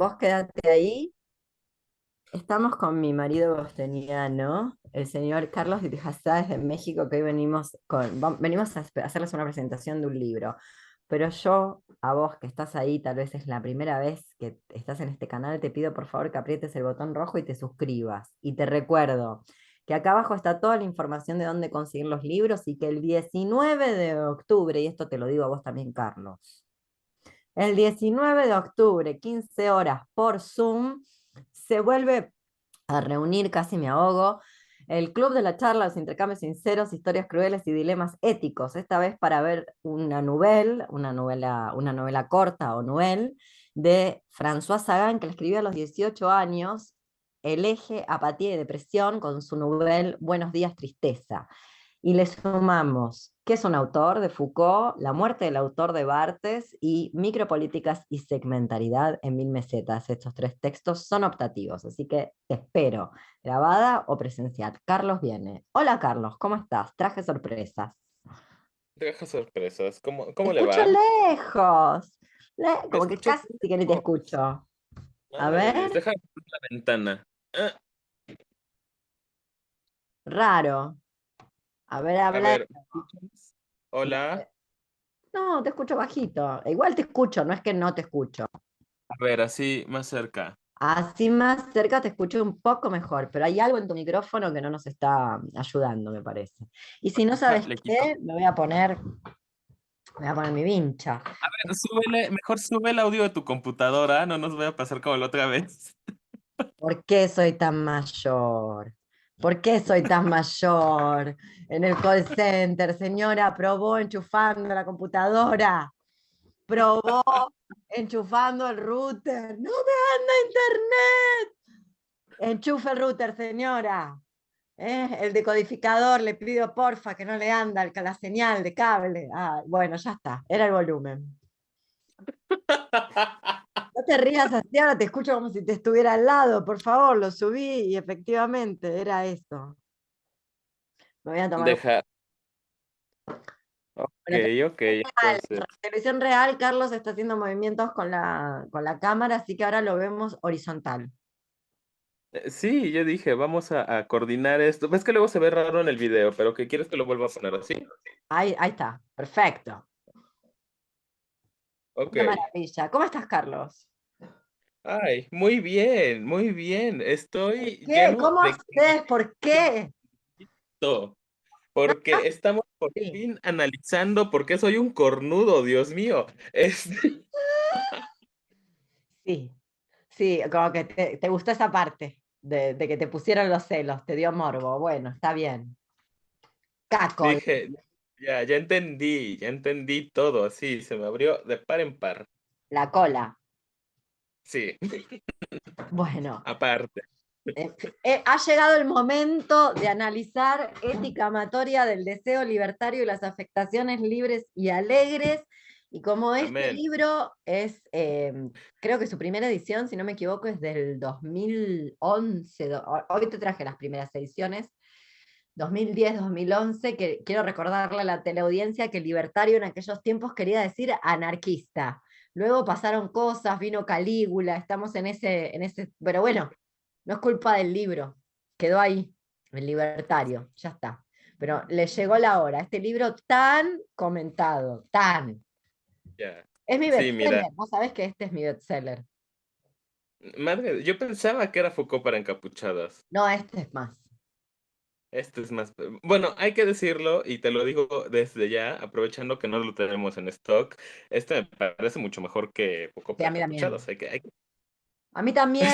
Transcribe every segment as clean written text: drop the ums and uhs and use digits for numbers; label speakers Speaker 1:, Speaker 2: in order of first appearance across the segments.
Speaker 1: Vos quedate ahí. Estamos con mi marido bostoniano, el señor Carlos de desde México, que hoy venimos a hacerles una presentación de un libro. Pero yo, a vos que estás ahí, tal vez es la primera vez que estás en este canal, te pido por favor que aprietes el botón rojo y te suscribas. Y te recuerdo que acá abajo está toda la información de dónde conseguir los libros y que el 19 de octubre, y esto te lo digo a vos también, Carlos, el 19 de octubre, 15 horas por Zoom, se vuelve a reunir, casi me ahogo, el Club de la Charla, los intercambios sinceros, historias crueles y dilemas éticos, esta vez para ver una novela corta o novel de François Sagan, que la escribió a los 18 años, el eje apatía y depresión, con su novel Buenos días, tristeza. Y le sumamos que es un autor de Foucault, La muerte del autor de Barthes y Micropolíticas y segmentaridad en 1000 mesetas. Estos tres textos son optativos, así que te espero, grabada o presencial. Carlos viene. Hola Carlos, ¿cómo estás? Traje sorpresas.
Speaker 2: Deja sorpresas.
Speaker 1: Te
Speaker 2: ¿Cómo le
Speaker 1: escucho
Speaker 2: va?
Speaker 1: lejos,
Speaker 2: Me
Speaker 1: como que
Speaker 2: escucho
Speaker 1: casi que ni te
Speaker 2: lejos.
Speaker 1: escucho. A
Speaker 2: Madre de Dios,
Speaker 1: ver,
Speaker 2: deja de abrir la ventana.
Speaker 1: raro. A ver,
Speaker 2: A
Speaker 1: habla.
Speaker 2: ver, ¿me escuchas? Hola.
Speaker 1: No, te escucho bajito. Igual te escucho, no es que no te escucho.
Speaker 2: A ver, así más cerca.
Speaker 1: Así más cerca te escucho un poco mejor, pero hay algo en tu micrófono que no nos está ayudando, me parece. Y si no sabes
Speaker 2: Le quito.
Speaker 1: qué, me voy a poner mi vincha.
Speaker 2: A ver, mejor sube el audio de tu computadora. No nos voy a pasar como la otra vez.
Speaker 1: ¿Por qué soy tan mayor? ¿Por qué soy tan mayor? En el call center, señora, probó enchufando la computadora, probó enchufando el router. No me anda internet. Enchufe el router, señora. El decodificador, le pido porfa que no le anda la señal de cable. Ah, bueno, ya está, era el volumen. No te rías así, ahora te escucho como si te estuviera al lado, por favor, lo subí y efectivamente era eso. Me voy a tomar un...
Speaker 2: Deja. Ok,
Speaker 1: Bueno,
Speaker 2: ok,
Speaker 1: en
Speaker 2: entonces.
Speaker 1: televisión real, Carlos está haciendo movimientos con la cámara, así que ahora lo vemos horizontal.
Speaker 2: Sí, yo dije, vamos a coordinar esto. Ves que luego se ve raro en el video, pero ¿qué quieres que lo vuelva a poner así?
Speaker 1: Ahí está, perfecto.
Speaker 2: Ok.
Speaker 1: Una maravilla. ¿Cómo estás, Carlos?
Speaker 2: Ay, muy bien, muy bien.
Speaker 1: ¿Por
Speaker 2: Estoy
Speaker 1: qué?
Speaker 2: lleno
Speaker 1: ¿Cómo
Speaker 2: de
Speaker 1: haces? ¿Por qué?
Speaker 2: todo, porque estamos por
Speaker 1: Sí.
Speaker 2: fin analizando por qué soy un cornudo, Dios mío.
Speaker 1: Sí, sí, como que te gustó esa parte de que te pusieron los celos, te dio morbo. Bueno, está bien. Caco,
Speaker 2: Dije, ya entendí todo, así, se me abrió de par en par.
Speaker 1: la cola.
Speaker 2: Sí,
Speaker 1: Bueno,
Speaker 2: aparte.
Speaker 1: ha llegado el momento de analizar ética amatoria del deseo libertario y las afectaciones libres y alegres. Y como este
Speaker 2: Amén.
Speaker 1: libro es, creo que su primera edición, si no me equivoco, es del 2011. Hoy te traje las primeras ediciones. 2010-2011, que quiero recordarle a la teleaudiencia que libertario en aquellos tiempos quería decir anarquista. Luego pasaron cosas, vino Calígula, estamos pero bueno, no es culpa del libro, quedó ahí, el libertario, ya está. Pero le llegó la hora, este libro tan comentado, tan.
Speaker 2: Ya.
Speaker 1: Es mi
Speaker 2: Sí, mira,
Speaker 1: bestseller, vos sabés que este es mi bestseller.
Speaker 2: madre, yo pensaba que era Foucault para encapuchadas.
Speaker 1: No, este es más.
Speaker 2: Este es más. Bueno, hay que decirlo, y te lo digo desde ya, aprovechando que no lo tenemos en stock. Este me parece mucho mejor que Foucault
Speaker 1: Sí,
Speaker 2: para
Speaker 1: a mí también.
Speaker 2: encapuchadas.
Speaker 1: A mí también,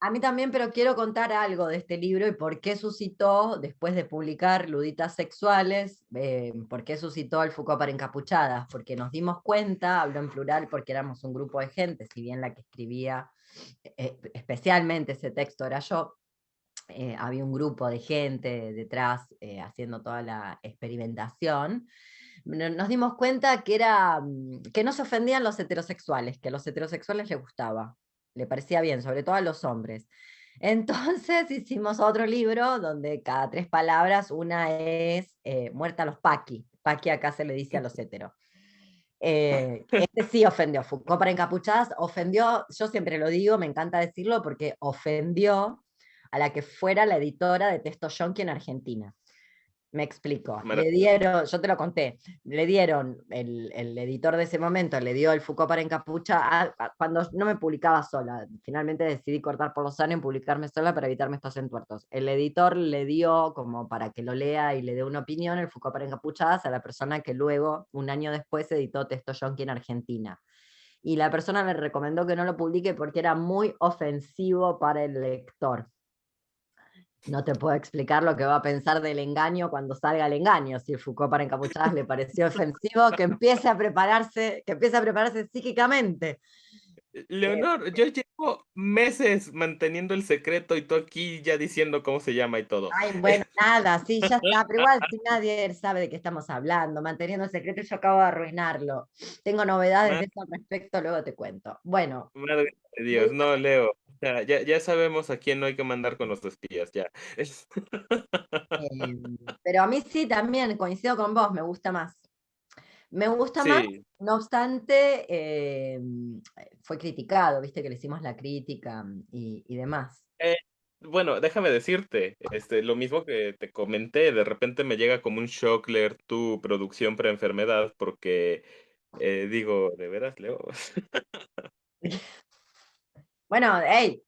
Speaker 1: a mí también, pero quiero contar algo de este libro y por qué suscitó, después de publicar Luditas Sexuales, por qué suscitó el Foucault para encapuchadas, porque nos dimos cuenta, hablo en plural porque éramos un grupo de gente, si bien la que escribía especialmente ese texto era yo, había un grupo de gente detrás haciendo toda la experimentación. Nos dimos cuenta que no se ofendían los heterosexuales, que a los heterosexuales les gustaba, le parecía bien, sobre todo a los hombres. Entonces hicimos otro libro donde cada 3 palabras una es muerta a los paqui. Paqui acá se le dice a los heteros. Este sí ofendió, Foucault para encapuchadas ofendió, yo siempre lo digo, me encanta decirlo, porque ofendió a la que fuera la editora de Texto Yonki en Argentina. Me explico. Le
Speaker 2: Maravilloso.
Speaker 1: dieron, yo te lo conté, le dieron, el editor de ese momento le dio el Foucault para encapuchar, cuando no me publicaba sola. Finalmente decidí cortar por los años y publicarme sola para evitarme estos entuertos. El editor le dio, como para que lo lea y le dé una opinión, el Foucault para encapuchadas a la persona que luego, un año después, editó Texto Yonki en Argentina. Y la persona le recomendó que no lo publique porque era muy ofensivo para el lector. No te puedo explicar lo que va a pensar del engaño cuando salga el engaño. Si el Foucault para encapuchadas le pareció ofensivo, que empiece a prepararse psíquicamente.
Speaker 2: Leonor, yo llevo meses manteniendo el secreto y tú aquí ya diciendo cómo se llama y todo.
Speaker 1: Ay, bueno, nada, sí, ya está, pero igual si nadie sabe de qué estamos hablando, manteniendo el secreto, yo acabo de arruinarlo. Tengo novedades de
Speaker 2: Madre,
Speaker 1: eso al respecto, luego te cuento. Bueno,
Speaker 2: madre de Dios, no, Leo. O sea, ya sabemos a quién no hay que mandar con los espías, ya.
Speaker 1: eh, pero a mí sí, también coincido con vos, me gusta más. Me gusta más,
Speaker 2: Sí.
Speaker 1: no obstante, fue criticado, viste que le hicimos la crítica y demás.
Speaker 2: Eh, bueno, déjame decirte, lo mismo que te comenté, de repente me llega como un shock leer tu producción pre-enfermedad porque digo, ¿de veras, Leo?
Speaker 1: Bueno, hey,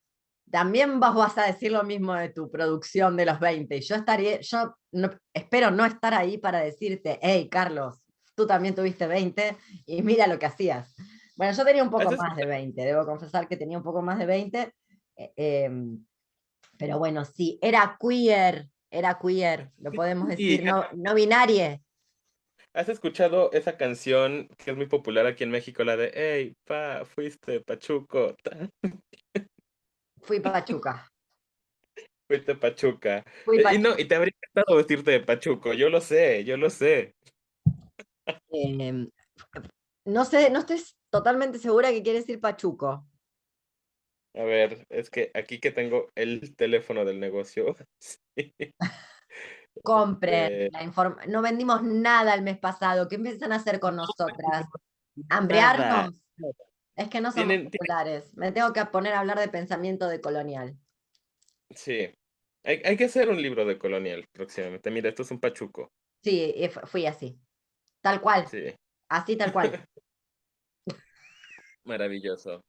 Speaker 1: también vos vas a decir lo mismo de tu producción de los 20. Y yo estaría, espero no estar ahí para decirte, hey, Carlos, tú también tuviste 20 y mira lo que hacías. Bueno, yo tenía un
Speaker 2: ¿Has
Speaker 1: poco más de
Speaker 2: escuchado?
Speaker 1: 20, debo confesar que tenía un poco más de 20, eh, em, pero bueno, sí, era queer, lo podemos
Speaker 2: ¿Y
Speaker 1: decir, no, no binarie.
Speaker 2: has escuchado esa canción que es muy popular aquí en México, la de Hey, pa, fuiste Pachuco,
Speaker 1: Fui Pachuca,
Speaker 2: fuiste Pachuca?
Speaker 1: fui
Speaker 2: Y no,
Speaker 1: Pachuca.
Speaker 2: y te habría encantado vestirte de Pachuco, yo lo sé, yo lo sé.
Speaker 1: Em, no sé, no estoy totalmente segura que quiere decir Pachuco.
Speaker 2: A ver, es que aquí que tengo el teléfono del negocio. Sí.
Speaker 1: Compren
Speaker 2: Eh,
Speaker 1: la información. No vendimos nada el mes pasado. ¿Qué empiezan a hacer con nosotras?
Speaker 2: nada.
Speaker 1: ¿Hambrearnos? Es que no somos
Speaker 2: Tienen,
Speaker 1: populares. Me tengo que poner a hablar de pensamiento decolonial.
Speaker 2: sí. Hay que hacer un libro de colonial próximamente. Mira, esto es un pachuco.
Speaker 1: Sí, fui así. Tal cual.
Speaker 2: Sí,
Speaker 1: Así tal cual.
Speaker 2: maravilloso.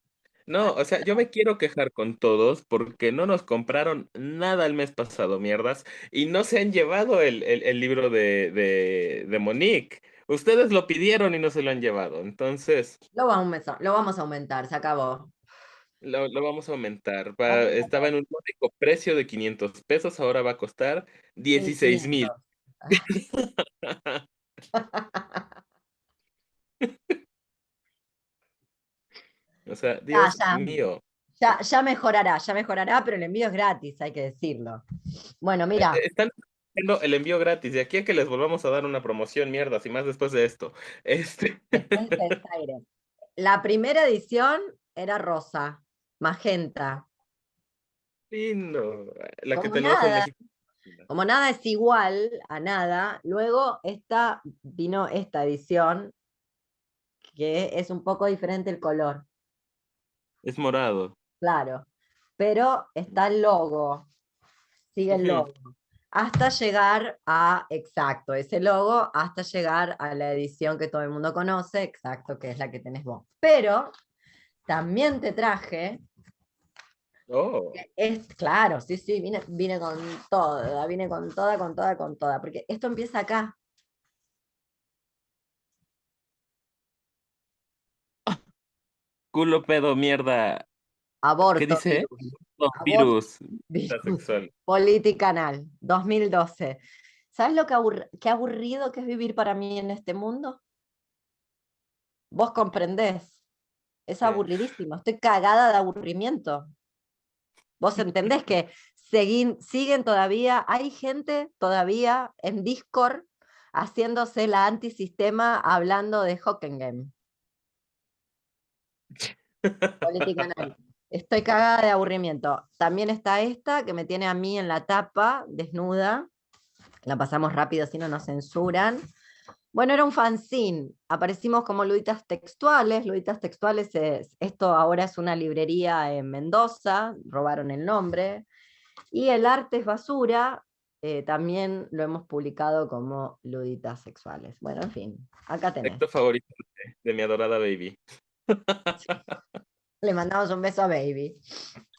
Speaker 2: No, o sea, yo me quiero quejar con todos porque no nos compraron nada el mes pasado, mierdas, y no se han llevado el libro de Monique. Ustedes lo pidieron y no se lo han llevado. Entonces,
Speaker 1: Lo vamos a aumentar, se acabó.
Speaker 2: lo vamos a aumentar. Estaba
Speaker 1: Olvídate.
Speaker 2: en un módico precio de 500 pesos, ahora va a costar 16,000.
Speaker 1: 1500. Ah,
Speaker 2: O sea,
Speaker 1: Ya,
Speaker 2: Dios
Speaker 1: ya,
Speaker 2: mío.
Speaker 1: ya mejorará, pero el envío es gratis, hay que decirlo. Bueno, mira,
Speaker 2: Están haciendo el envío gratis. De aquí a que les volvamos a dar una promoción, mierdas, y más después de esto.
Speaker 1: después de Desaire. La primera edición era rosa, magenta.
Speaker 2: Lindo. La que
Speaker 1: Como
Speaker 2: tenemos en
Speaker 1: nada,
Speaker 2: México.
Speaker 1: como nada es igual a nada, luego vino esta edición que es un poco diferente el color,
Speaker 2: Es morado.
Speaker 1: claro, pero está el logo, sigue el
Speaker 2: Ujú.
Speaker 1: logo, hasta llegar a, exacto, ese logo, hasta llegar a la edición que todo el mundo conoce, exacto, que es la que tenés vos. Pero también te traje.
Speaker 2: Oh,
Speaker 1: Es claro, sí, sí, vine con toda, vine con toda, con toda, con toda, porque esto empieza acá,
Speaker 2: culo, pedo, mierda. ¿Qué
Speaker 1: aborto,
Speaker 2: dice? No,
Speaker 1: aborto,
Speaker 2: virus.
Speaker 1: virus,
Speaker 2: Sexual.
Speaker 1: Politicanal, 2012. ¿Sabes lo qué aburrido que es vivir para mí en este mundo? Vos comprendés, es
Speaker 2: Sí.
Speaker 1: aburridísimo, estoy cagada de aburrimiento. Vos entendés que siguen todavía, hay gente todavía en Discord haciéndose la antisistema hablando de Hockengame. Politicanal. Estoy cagada de aburrimiento. También está esta que me tiene a mí en la tapa, desnuda. La pasamos rápido si no nos censuran. Bueno, era un fanzine. Aparecimos como Luditas Textuales. Luditas Textuales esto ahora es una librería en Mendoza, robaron el nombre. Y el arte es basura, también lo hemos publicado como Luditas Sexuales. Bueno, en fin, acá tenés.
Speaker 2: Secto favorito de mi adorada baby.
Speaker 1: Le mandamos un beso a Baby.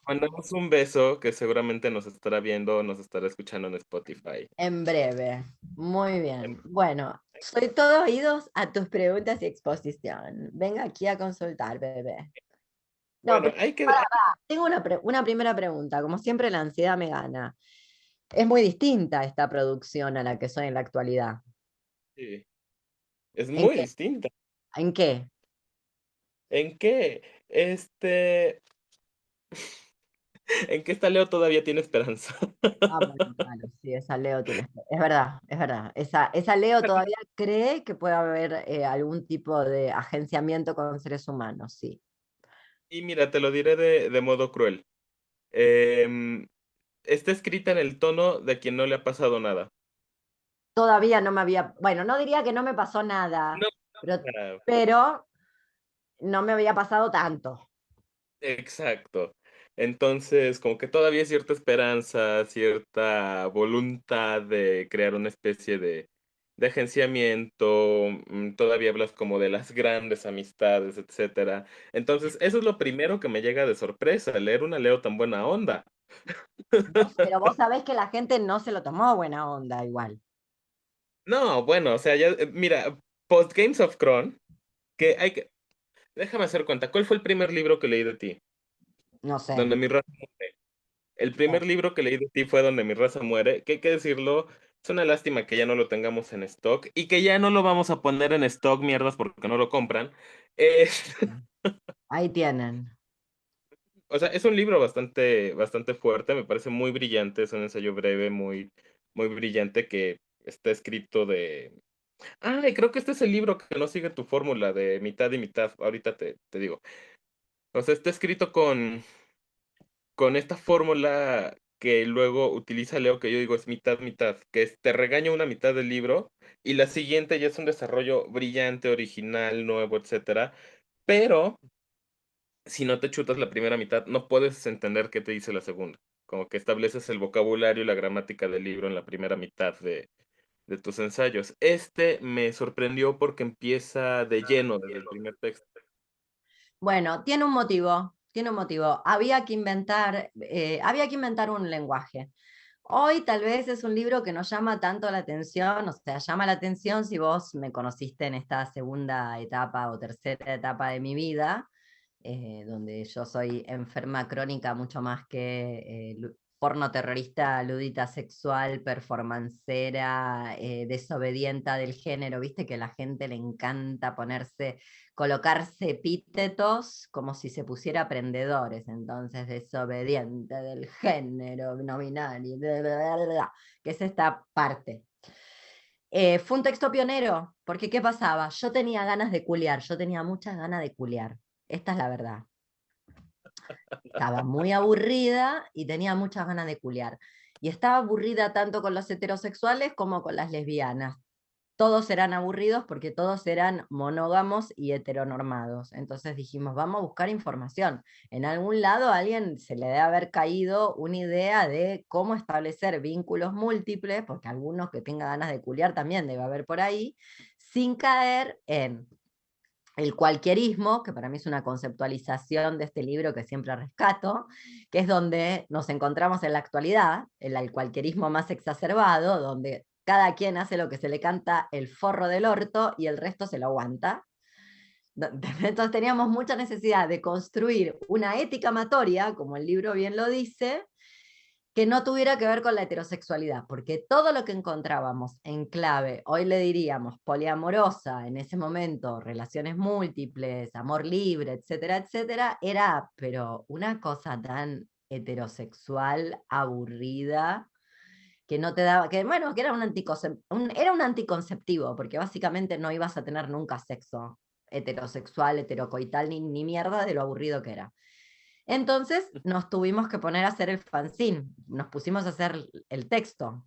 Speaker 2: Mandamos un beso que seguramente nos estará viendo, nos estará escuchando en Spotify.
Speaker 1: En breve. Muy bien. Bueno, soy todo oídos a tus preguntas y exposición. Venga aquí a consultar, bebé. No,
Speaker 2: Bueno,
Speaker 1: pero
Speaker 2: hay que,
Speaker 1: tengo una primera pregunta. Como siempre, la ansiedad me gana. Es muy distinta esta producción a la que soy en la actualidad.
Speaker 2: sí, es
Speaker 1: ¿En
Speaker 2: muy
Speaker 1: qué?
Speaker 2: distinta.
Speaker 1: ¿En qué?
Speaker 2: ¿En qué? ¿En qué esta Leo todavía tiene esperanza?
Speaker 1: Ah, bueno, claro, sí, esa Leo tiene. Es verdad, es verdad. Esa Leo todavía cree que puede haber algún tipo de agenciamiento con seres humanos, sí.
Speaker 2: Y mira, te lo diré de modo cruel. Em, Está escrita en el tono de quien no le ha pasado nada.
Speaker 1: Todavía no me había. Bueno, no diría que no me pasó nada,
Speaker 2: No,
Speaker 1: pero,
Speaker 2: ah,
Speaker 1: pero no me había pasado tanto.
Speaker 2: exacto. Entonces, como que todavía hay cierta esperanza, cierta voluntad de crear una especie de agenciamiento, todavía hablas como de las grandes amistades, etcétera. Entonces, eso es lo primero que me llega de sorpresa, leer una Leo tan buena onda.
Speaker 1: Pero vos sabés que la gente no se lo tomó buena onda igual.
Speaker 2: No, bueno, o sea, ya, mira, post Games of Thrones, que hay que, déjame hacer cuenta, ¿cuál fue el primer libro que leí de ti?
Speaker 1: No sé.
Speaker 2: Donde mi raza muere. El primer libro que leí de ti fue Donde mi raza muere, que hay que decirlo, es una lástima que ya no lo tengamos en stock y que ya no lo vamos a poner en stock, mierdas, porque no lo compran. Es,
Speaker 1: Ahí tienen.
Speaker 2: o sea, es un libro bastante fuerte, me parece muy brillante, es un ensayo breve, muy brillante que está escrito de... Ah, y creo que este es el libro que no sigue tu fórmula de mitad y mitad, ahorita te digo. O sea, está escrito con esta fórmula que luego utiliza Leo, que yo digo es mitad, mitad, que es te regaña una mitad del libro y la siguiente ya es un desarrollo brillante, original, nuevo, etcétera. Pero si no te chutas la primera mitad, no puedes entender qué te dice la segunda. Como que estableces el vocabulario y la gramática del libro en la primera mitad de tus ensayos. Este me sorprendió porque empieza de lleno desde el primer texto.
Speaker 1: Bueno, tiene un motivo, tiene un motivo. Había que inventar un lenguaje. Hoy tal vez es un libro que no llama tanto la atención, o sea, llama la atención si vos me conociste en esta segunda etapa o tercera etapa de mi vida, donde yo soy enferma crónica mucho más que porno terrorista, ludita sexual, performancera, desobedienta del género, viste que a la gente le encanta colocarse epítetos como si se pusiera aprendedores, entonces desobediente del género no binario, bla, bla, bla, bla, que es esta parte. Fue un texto pionero, porque ¿qué pasaba? Yo tenía ganas de culiar, yo tenía muchas ganas de culiar. Esta es la verdad. Estaba muy aburrida y tenía muchas ganas de culiar. Y estaba aburrida tanto con los heterosexuales como con las lesbianas. Todos eran aburridos porque todos eran monógamos y heteronormados. Entonces dijimos, vamos a buscar información. En algún lado a alguien se le debe haber caído una idea de cómo establecer vínculos múltiples, porque algunos que tengan ganas de culiar también debe haber por ahí, sin caer en el cualquierismo, que para mí es una conceptualización de este libro que siempre rescato, que es donde nos encontramos en la actualidad, el cualquierismo más exacerbado, donde cada quien hace lo que se le canta el forro del orto y el resto se lo aguanta. Entonces teníamos mucha necesidad de construir una ética amatoria, como el libro bien lo dice, que no tuviera que ver con la heterosexualidad, porque todo lo que encontrábamos en clave, hoy le diríamos poliamorosa, en ese momento relaciones múltiples, amor libre, etcétera, etcétera, era pero una cosa tan heterosexual, aburrida, que no te daba, que bueno, que era era un anticonceptivo, porque básicamente no ibas a tener nunca sexo heterosexual, heterocoital, ni mierda de lo aburrido que era. Entonces nos tuvimos que poner a hacer el fanzine, nos pusimos a hacer el texto,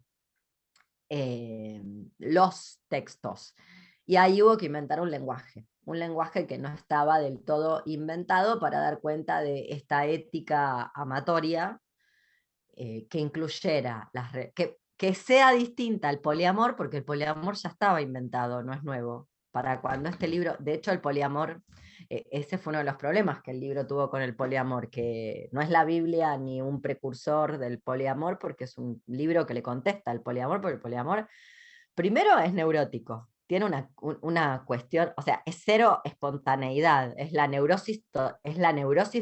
Speaker 1: los textos. Y ahí hubo que inventar un lenguaje que no estaba del todo inventado para dar cuenta de esta ética amatoria que incluyera, que sea distinta al poliamor, porque el poliamor ya estaba inventado, no es nuevo. Para cuando este libro, de hecho el poliamor, ese fue uno de los problemas que el libro tuvo con el poliamor, que no es la Biblia ni un precursor del poliamor, porque es un libro que le contesta al poliamor, porque el poliamor primero es neurótico, tiene una cuestión, o sea, es cero espontaneidad, es la neurosis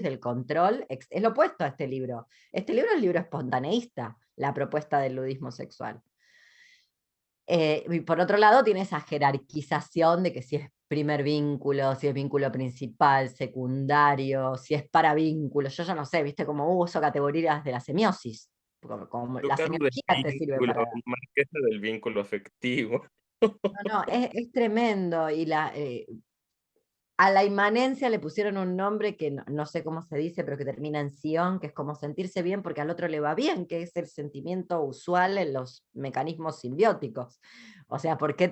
Speaker 1: del control, es lo opuesto a este libro. Este libro es el libro espontaneísta, la propuesta del ludismo sexual. Y por otro lado, tiene esa jerarquización de que si es primer vínculo, si es vínculo principal, secundario, si es paravínculo, yo ya no sé, viste, como uso categorías de la semiosis, como
Speaker 2: Lo
Speaker 1: la
Speaker 2: cargo del
Speaker 1: semiología te sirve
Speaker 2: vínculo,
Speaker 1: para...
Speaker 2: marquesa del vínculo afectivo.
Speaker 1: No, no, es tremendo. Y a la inmanencia le pusieron un nombre que no sé cómo se dice, pero que termina en sion, que es como sentirse bien porque al otro le va bien, que es el sentimiento usual en los mecanismos simbióticos. O sea, por qué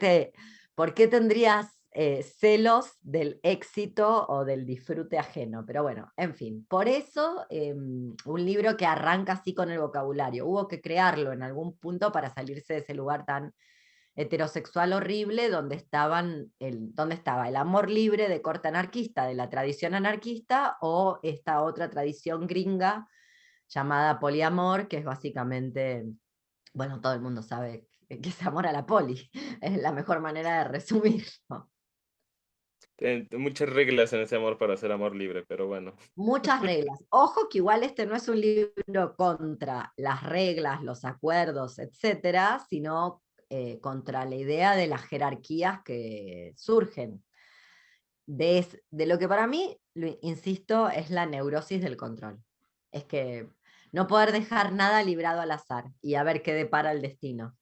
Speaker 1: tendrías celos del éxito o del disfrute ajeno? Pero bueno, en fin, por eso un libro que arranca así con el vocabulario. Hubo que crearlo en algún punto para salirse de ese lugar tan heterosexual horrible donde estaba el amor libre de corte anarquista, de la tradición anarquista, o esta otra tradición gringa llamada poliamor, que es básicamente, bueno, todo el mundo sabe que es amor a la poli, es la mejor manera de resumirlo.
Speaker 2: Muchas reglas en ese amor para hacer amor libre, pero bueno.
Speaker 1: Muchas reglas. Ojo que igual este no es un libro contra las reglas, los acuerdos, etcétera, sino contra la idea de las jerarquías que surgen. De lo que para mí, insisto, es la neurosis del control. Es que no poder dejar nada librado al azar y a ver qué depara el destino.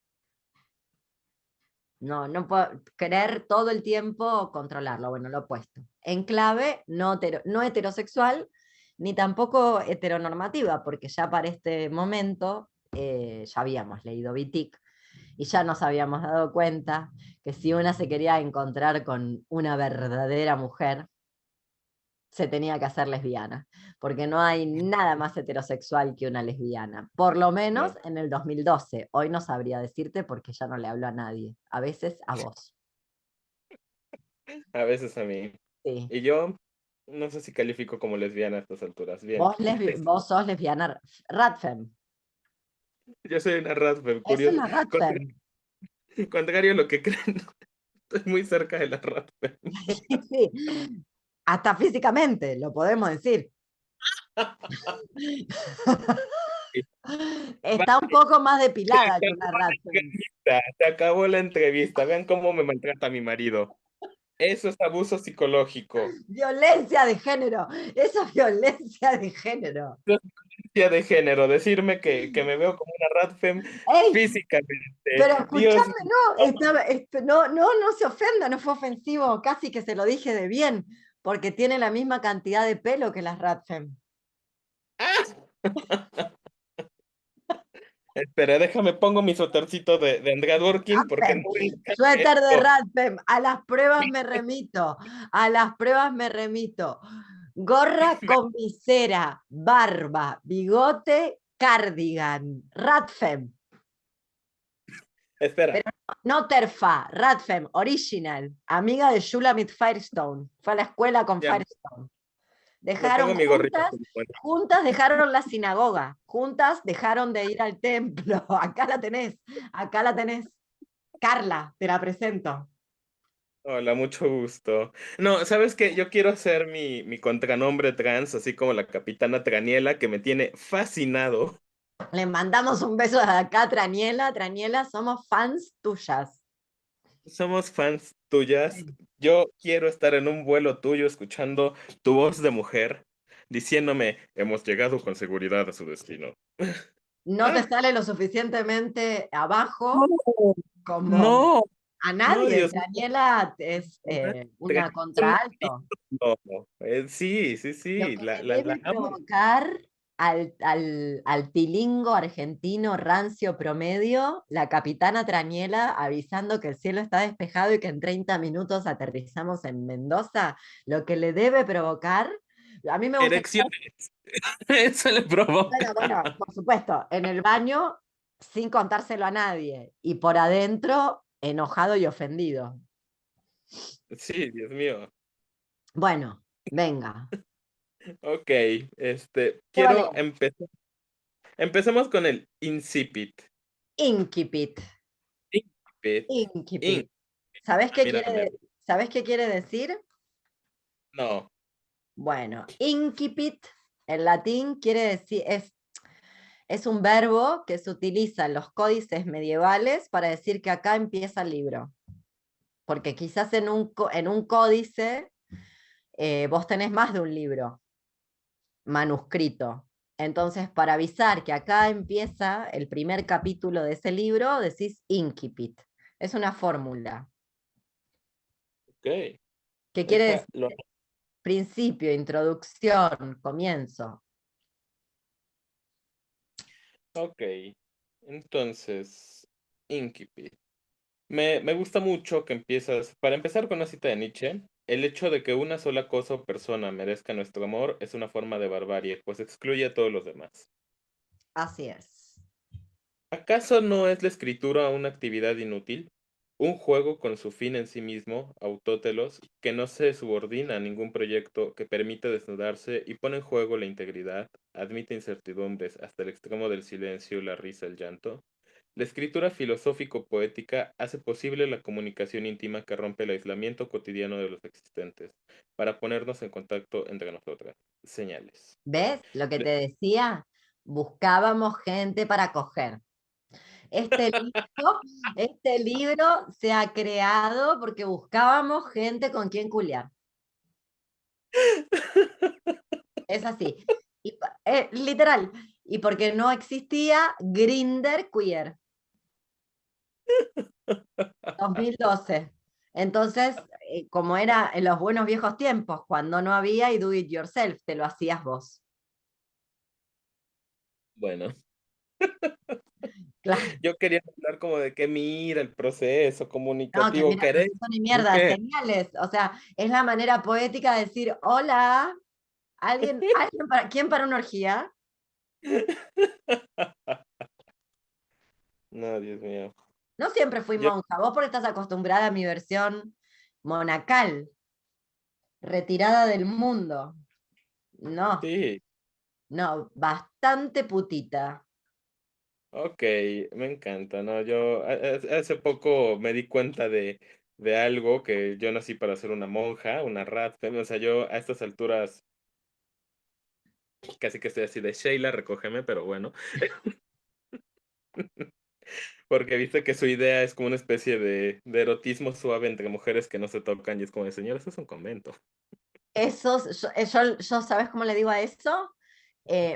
Speaker 1: No, no puedo querer todo el tiempo controlarlo, bueno, lo opuesto. En clave no heterosexual, ni tampoco heteronormativa, porque ya para este momento ya habíamos leído Wittig y ya nos habíamos dado cuenta que si una se quería encontrar con una verdadera mujer, se tenía que hacer lesbiana, porque no hay nada más heterosexual que una lesbiana, por lo menos
Speaker 2: No,
Speaker 1: en el 2012. Hoy no sabría decirte porque ya no le hablo a nadie, a veces a vos.
Speaker 2: a veces a mí.
Speaker 1: Sí.
Speaker 2: Y yo no sé si califico como lesbiana a estas alturas. Bien.
Speaker 1: Vos sos lesbiana Radfem.
Speaker 2: Yo soy una Radfem,
Speaker 1: Es
Speaker 2: curioso.
Speaker 1: una Radfem.
Speaker 2: Contrario a lo que creen, estoy muy cerca de la Radfem.
Speaker 1: Sí. Hasta físicamente, lo podemos decir.
Speaker 2: Va,
Speaker 1: Está un poco más
Speaker 2: se
Speaker 1: depilada que una
Speaker 2: acabó la
Speaker 1: Radfem.
Speaker 2: entrevista, se acabó la entrevista. Vean cómo me maltrata mi marido. Eso es abuso psicológico.
Speaker 1: Violencia de género. Esa violencia de género.
Speaker 2: Violencia de género. Decirme que me veo como una Radfem
Speaker 1: ¡Ey!
Speaker 2: físicamente.
Speaker 1: Pero
Speaker 2: Dios
Speaker 1: escúchame, no, no, no se ofenda, no fue ofensivo, casi que se lo dije de bien, porque tiene la misma cantidad de pelo que las Radfem.
Speaker 2: espera, déjame pongo mi suétercito de Andrea Dworkin porque
Speaker 1: Radfem,
Speaker 2: no me encanta
Speaker 1: suéter de
Speaker 2: esto.
Speaker 1: Radfem, a las pruebas me remito, a las pruebas me remito. Gorra con visera, barba, bigote, cardigan, Radfem.
Speaker 2: Espera,
Speaker 1: Pero no Terfa, Radfem, original, amiga de Shulamit Firestone. Fue a la escuela con
Speaker 2: ya,
Speaker 1: Firestone.
Speaker 2: me
Speaker 1: Dejaron
Speaker 2: pongo mi gorrito.
Speaker 1: juntas dejaron la sinagoga, juntas dejaron de ir al templo. Acá la tenés, acá la tenés. Carla, te la presento.
Speaker 2: Hola, mucho gusto. No, ¿sabes qué? Yo quiero hacer mi contranombre trans, así como la capitana Traniela, que me tiene fascinado.
Speaker 1: Le mandamos un beso desde acá, Traniela. Traniela, somos fans tuyas.
Speaker 2: Somos fans tuyas. Yo quiero estar en un vuelo tuyo escuchando tu voz de mujer diciéndome, hemos llegado con seguridad a su destino.
Speaker 1: No te
Speaker 2: Ah,
Speaker 1: sale lo suficientemente
Speaker 2: no,
Speaker 1: abajo como
Speaker 2: no,
Speaker 1: a
Speaker 2: no,
Speaker 1: nadie.
Speaker 2: Dios mío.
Speaker 1: Traniela es una
Speaker 2: Es un
Speaker 1: contraalto.
Speaker 2: mito. Sí, sí,
Speaker 1: Lo
Speaker 2: sí,
Speaker 1: que me
Speaker 2: la
Speaker 1: debe
Speaker 2: amo.
Speaker 1: provocar. al tilingo argentino rancio promedio, la capitana Traniela avisando que el cielo está despejado y que en 30 minutos aterrizamos en Mendoza, lo que le debe provocar, a mí me gusta,
Speaker 2: Erecciones. Eso le
Speaker 1: bueno,
Speaker 2: provoca.
Speaker 1: bueno, por supuesto, en el baño sin contárselo a nadie y por adentro enojado y ofendido.
Speaker 2: Sí, Dios mío.
Speaker 1: Bueno, venga,
Speaker 2: Ok,
Speaker 1: ¿qué vale?
Speaker 2: quiero empezar. Empecemos con el incipit.
Speaker 1: Incipit,
Speaker 2: Incipit. In.
Speaker 1: incipit. ¿Sabés
Speaker 2: Ah,
Speaker 1: qué
Speaker 2: mira,
Speaker 1: quiere, ¿sabés qué quiere decir?
Speaker 2: no.
Speaker 1: Bueno, incipit en latín quiere decir, es un verbo que se utiliza en los códices medievales para decir que acá empieza el libro. Porque quizás en un códice vos tenés más de un libro manuscrito. Entonces, para avisar que acá empieza el primer capítulo de ese libro, decís incipit. Es una fórmula.
Speaker 2: Ok.
Speaker 1: ¿Qué quiere decir?
Speaker 2: Déjalo.
Speaker 1: Principio, introducción, comienzo.
Speaker 2: Ok. Entonces, incipit. Me gusta mucho que empiezas, para empezar con una cita de Nietzsche, el hecho de que una sola cosa o persona merezca nuestro amor es una forma de barbarie, pues excluye a todos los demás.
Speaker 1: Así es.
Speaker 2: ¿Acaso no es la escritura una actividad inútil? Un juego con su fin en sí mismo, autótelos, que no se subordina a ningún proyecto, que permite desnudarse y pone en juego la integridad, admite incertidumbres hasta el extremo del silencio, la risa, el llanto. La escritura filosófico-poética hace posible la comunicación íntima que rompe el aislamiento cotidiano de los existentes, para ponernos en contacto entre nosotras. Señales.
Speaker 1: ¿Ves lo que te decía? Buscábamos gente para coger. Este libro, este libro se ha creado porque buscábamos gente con quien culiar. Es así. Literal. Y porque no existía Grinder Queer, 2012. Entonces, como era en los buenos viejos tiempos, cuando no había y do it yourself, te lo hacías vos.
Speaker 2: Bueno,
Speaker 1: Claro.
Speaker 2: yo quería hablar como de que mira el proceso
Speaker 1: No, que
Speaker 2: comunicativo,
Speaker 1: mira,
Speaker 2: ¿querés?
Speaker 1: proceso ni mierda,
Speaker 2: ¿Qué?
Speaker 1: señales. O sea, es la manera poética de decir, hola, alguien para, ¿quién para una orgía?
Speaker 2: No, Dios mío.
Speaker 1: No siempre fui
Speaker 2: Yo
Speaker 1: monja, vos porque estás acostumbrada a mi versión monacal, retirada del mundo. No,
Speaker 2: sí,
Speaker 1: no, bastante putita.
Speaker 2: ok, me encanta, ¿no? Yo hace poco me di cuenta de algo que yo nací para ser una monja, una rat, o sea, yo a estas alturas casi que estoy así de Sheila, recógeme, pero bueno, porque viste que su idea es como una especie de erotismo suave entre mujeres que no se tocan y es como de, señor, esto es un convento.
Speaker 1: Yo, ¿sabes cómo le digo a eso?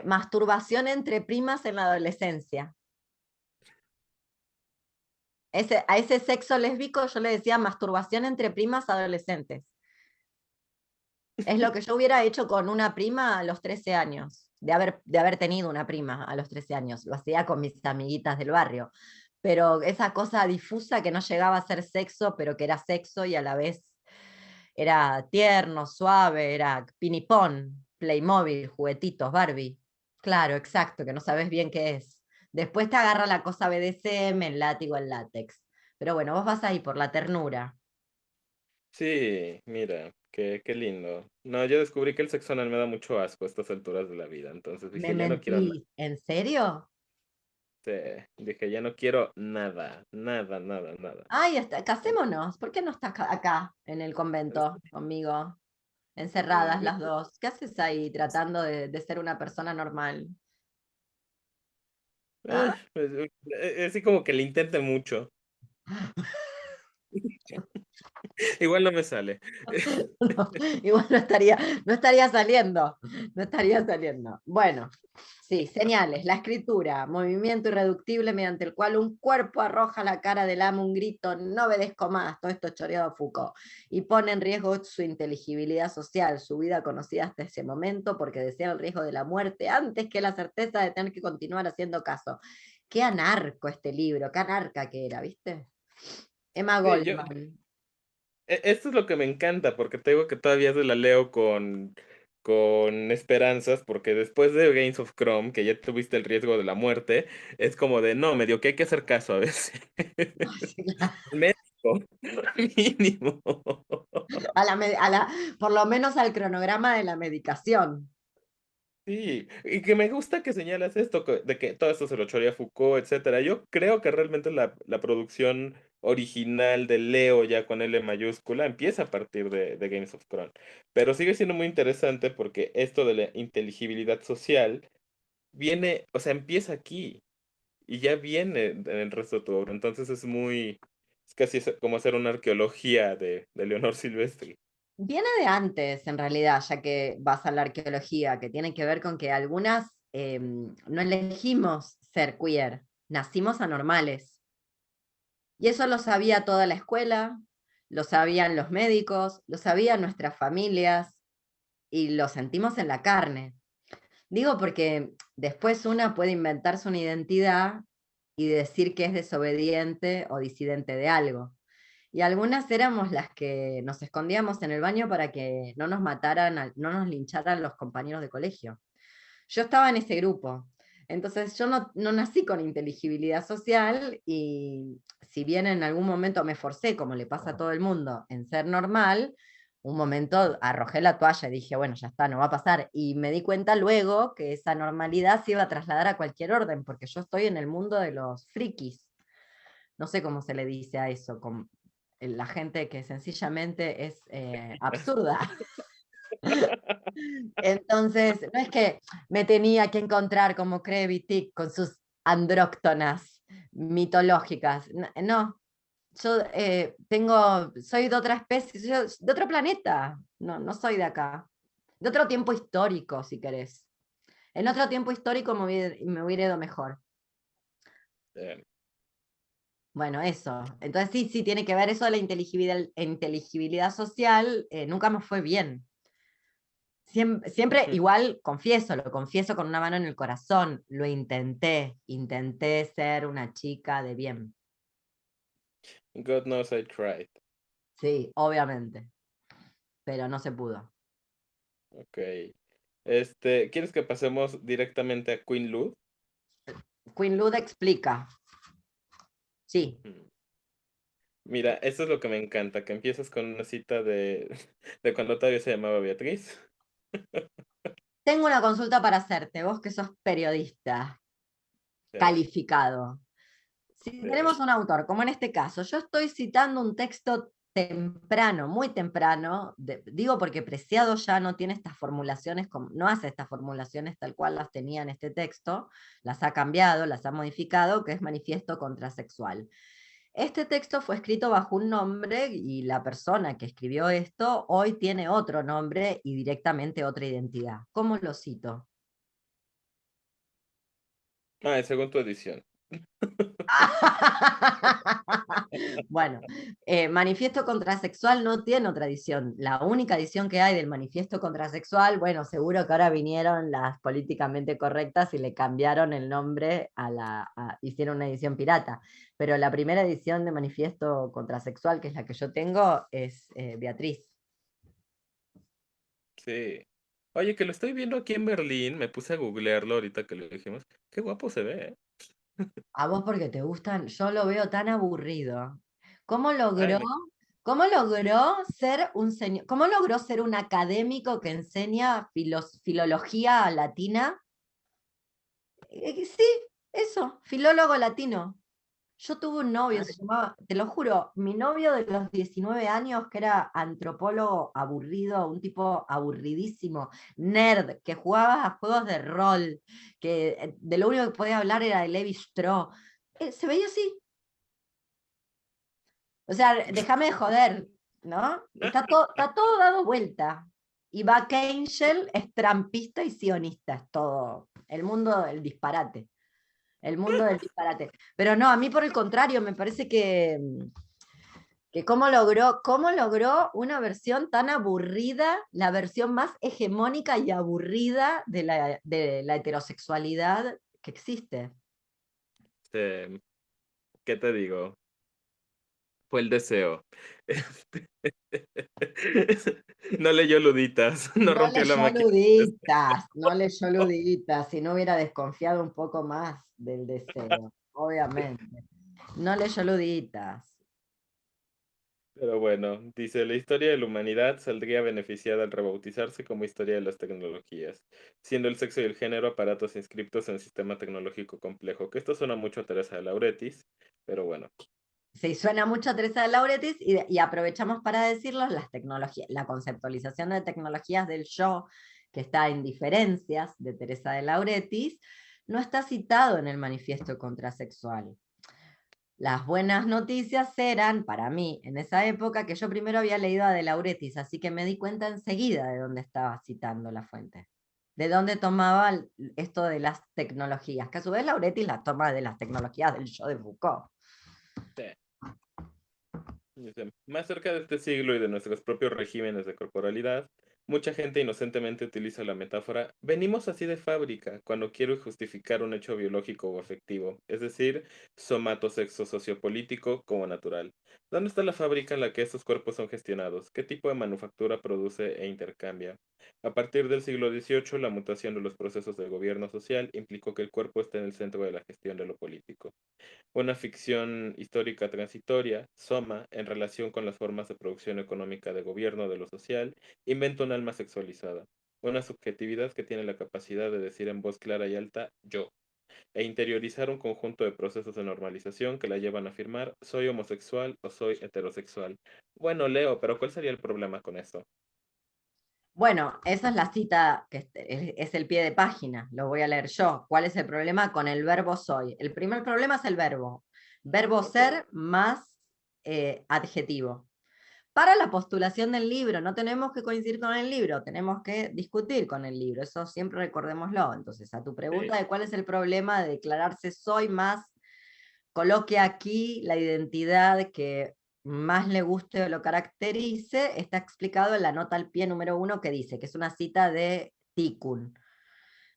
Speaker 1: Masturbación entre primas en la adolescencia. A ese sexo lésbico yo le decía masturbación entre primas adolescentes. Es lo que yo hubiera hecho con una prima a los 13 años, de haber tenido una prima a los 13 años. Lo hacía con mis amiguitas del barrio. Pero esa cosa difusa que no llegaba a ser sexo, pero que era sexo y a la vez era tierno, suave, era pinipón, Playmobil, juguetitos, Barbie. Claro, exacto, que no sabes bien qué es. Después te agarra la cosa BDSM, el látigo, el látex. Pero bueno, vos vas ahí por la ternura.
Speaker 2: Sí, mira, qué lindo. No, yo descubrí que el sexo anal me da mucho asco a estas alturas de la vida, entonces
Speaker 1: Me
Speaker 2: dije, ya no quiero nada.
Speaker 1: mentís, ¿en serio?
Speaker 2: Dije, ya no quiero nada, nada, nada, nada.
Speaker 1: Ay, casémonos. ¿Por qué no estás acá en el convento conmigo? Encerradas las dos. ¿Qué haces ahí tratando de ser una persona normal? ¿Ah?
Speaker 2: Pues, así como que le intente mucho. Igual no me sale.
Speaker 1: No, igual no estaría saliendo, no estaría saliendo. Bueno, sí, señales, la escritura, movimiento irreductible mediante el cual un cuerpo arroja a la cara del amo un grito, no obedezco más, todo esto choreado Foucault, y pone en riesgo su inteligibilidad social, su vida conocida hasta ese momento, porque desea el riesgo de la muerte antes que la certeza de tener que continuar haciendo caso. Qué anarco este libro, qué anarca que era, ¿viste? Emma
Speaker 2: Sí,
Speaker 1: Goldman.
Speaker 2: esto es lo que me encanta, porque te digo que todavía se la leo con esperanzas, porque después de Games of Chrome, que ya tuviste el riesgo de la muerte, es como de, no, medio que hay que hacer caso a veces. Al médico, mínimo.
Speaker 1: Por lo menos al cronograma de la medicación.
Speaker 2: Sí, y que me gusta que señalas esto, de que todo esto se lo chorea Foucault, etcétera. Yo creo que realmente la producción original de Leo, ya con L mayúscula, empieza a partir de Games of Thrones. Pero sigue siendo muy interesante porque esto de la inteligibilidad social viene, o sea, empieza aquí y ya viene en el resto de tu obra. Entonces es casi como hacer una arqueología de Leonor Silvestri.
Speaker 1: Viene de antes, en realidad, ya que vas a la arqueología, que tiene que ver con que algunas no elegimos ser queer, nacimos anormales. Y eso lo sabía toda la escuela, lo sabían los médicos, lo sabían nuestras familias y lo sentimos en la carne. Digo porque después una puede inventarse una identidad y decir que es desobediente o disidente de algo. Y algunas éramos las que nos escondíamos en el baño para que no nos mataran, no nos lincharan los compañeros de colegio. Yo estaba en ese grupo. Entonces yo no nací con inteligibilidad social y si bien en algún momento me forcé, como le pasa a todo el mundo, en ser normal, un momento arrojé la toalla y dije, bueno, ya está, no va a pasar. Y me di cuenta luego que esa normalidad se iba a trasladar a cualquier orden, porque yo estoy en el mundo de los frikis. No sé cómo se le dice a eso, con la gente que sencillamente es absurda. Entonces, no es que me tenía que encontrar como Krevitik con sus andróctonas mitológicas. No, yo soy de otra especie, de otro planeta. No soy de acá. De otro tiempo histórico, si querés. En otro tiempo histórico me hubiera ido mejor.
Speaker 2: Eh,
Speaker 1: Bueno, eso. Entonces sí, tiene que ver eso de la inteligibilidad social. Nunca me fue bien. Siempre, igual lo confieso con una mano en el corazón, lo intenté ser una chica de bien,
Speaker 2: God knows I tried.
Speaker 1: sí, obviamente, pero no se pudo.
Speaker 2: Ok. ¿Quieres que pasemos directamente a Queen Lud?
Speaker 1: Queen Lud explica, sí,
Speaker 2: Mm. Mira, eso es lo que me encanta, que empiezas con una cita de cuando todavía se llamaba Beatriz.
Speaker 1: tengo una consulta para hacerte, vos que sos periodista
Speaker 2: Sí,
Speaker 1: calificado. Si tenemos
Speaker 2: sí.
Speaker 1: un autor, como en este caso, yo estoy citando un texto temprano, muy temprano, digo porque Preciado ya no tiene estas formulaciones, no hace estas formulaciones tal cual las tenía en este texto, las ha cambiado, las ha modificado, que es manifiesto contrasexual. Este texto fue escrito bajo un nombre y la persona que escribió esto hoy tiene otro nombre y directamente otra identidad. ¿Cómo lo cito?
Speaker 2: Ah, según tu edición.
Speaker 1: Bueno, manifiesto contrasexual no tiene otra edición. La única edición que hay del manifiesto contrasexual, bueno, seguro que ahora vinieron las políticamente correctas y le cambiaron el nombre hicieron una edición pirata. Pero la primera edición de manifiesto contrasexual, que es la que yo tengo, es Beatriz.
Speaker 2: Sí. Oye, que lo estoy viendo aquí en Berlín, me puse a googlearlo ahorita que lo dijimos. Qué guapo se ve, ¿eh?
Speaker 1: A vos porque te gustan, yo lo veo tan aburrido. ¿Cómo
Speaker 2: Ay,
Speaker 1: logró, cómo logró ser un señor, cómo logró ser un académico que enseña filología latina? Sí, eso, filólogo latino. Yo tuve un novio, se
Speaker 2: ay,
Speaker 1: llamaba, te lo juro, mi novio de los 19 años, que era antropólogo aburrido, un tipo aburridísimo, nerd, que jugaba a juegos de rol, que de lo único que podía hablar era de Levi Strauss. Se veía así. O sea, déjame de joder. ¿no? Está todo dado vuelta. Y Buck Angel es trampista y sionista, es todo. El mundo del disparate. El mundo del disparate. Pero no, a mí por el contrario, me parece que cómo logró una versión tan aburrida, la versión más hegemónica y aburrida de la heterosexualidad que existe.
Speaker 2: Este, ¿qué te digo? Fue el deseo. No leyó luditas, no
Speaker 1: No
Speaker 2: rompió la
Speaker 1: leyó
Speaker 2: máquina.
Speaker 1: luditas, no leyó luditas, si no hubiera desconfiado un poco más del deseo, obviamente. No leyó luditas.
Speaker 2: Pero bueno, dice, la historia de la humanidad saldría beneficiada al rebautizarse como historia de las tecnologías, siendo el sexo y el género aparatos inscriptos en el sistema tecnológico complejo, que esto suena mucho a Teresa de Lauretis, pero bueno.
Speaker 1: Sí, suena mucho a Teresa de Lauretis y aprovechamos para decirlo, las tecnologías, la conceptualización de tecnologías del yo, que está en Diferencias de Teresa de Lauretis, no está citado en el manifiesto contrasexual. Las buenas noticias eran, para mí, en esa época, que yo primero había leído a De Lauretis, así que me di cuenta enseguida de dónde estaba citando la fuente, de dónde tomaba esto de las tecnologías, que a su vez Lauretis la toma de las tecnologías del yo de Foucault.
Speaker 2: Sí. Dice, más cerca de este siglo y de nuestros propios regímenes de corporalidad, mucha gente inocentemente utiliza la metáfora venimos así de fábrica cuando quiero justificar un hecho biológico o afectivo, es decir, somatosexo sociopolítico como natural. ¿Dónde está la fábrica en la que estos cuerpos son gestionados? ¿Qué tipo de manufactura produce e intercambia? A partir del siglo XVIII, la mutación de los procesos del gobierno social implicó que el cuerpo esté en el centro de la gestión de lo político. Una ficción histórica transitoria, Soma, en relación con las formas de producción económica de gobierno de lo social, inventa un alma sexualizada, una subjetividad que tiene la capacidad de decir en voz clara y alta yo, e interiorizar un conjunto de procesos de normalización que la llevan a afirmar soy homosexual o soy heterosexual. Bueno, Leo, pero ¿cuál sería el problema con esto?
Speaker 1: Bueno, esa es la cita que es el pie de página, lo voy a leer yo. ¿Cuál es el problema con el verbo soy? El primer problema es el verbo
Speaker 2: Ok.
Speaker 1: ser más adjetivo. Para la postulación del libro, no tenemos que coincidir con el libro, tenemos que discutir con el libro, eso siempre recordémoslo. Entonces, a tu
Speaker 2: Sí.
Speaker 1: pregunta de cuál es el problema de declararse soy más, coloque aquí la identidad que más le guste o lo caracterice, está explicado en la nota al pie número 1 que dice, que es una cita de Tikkun.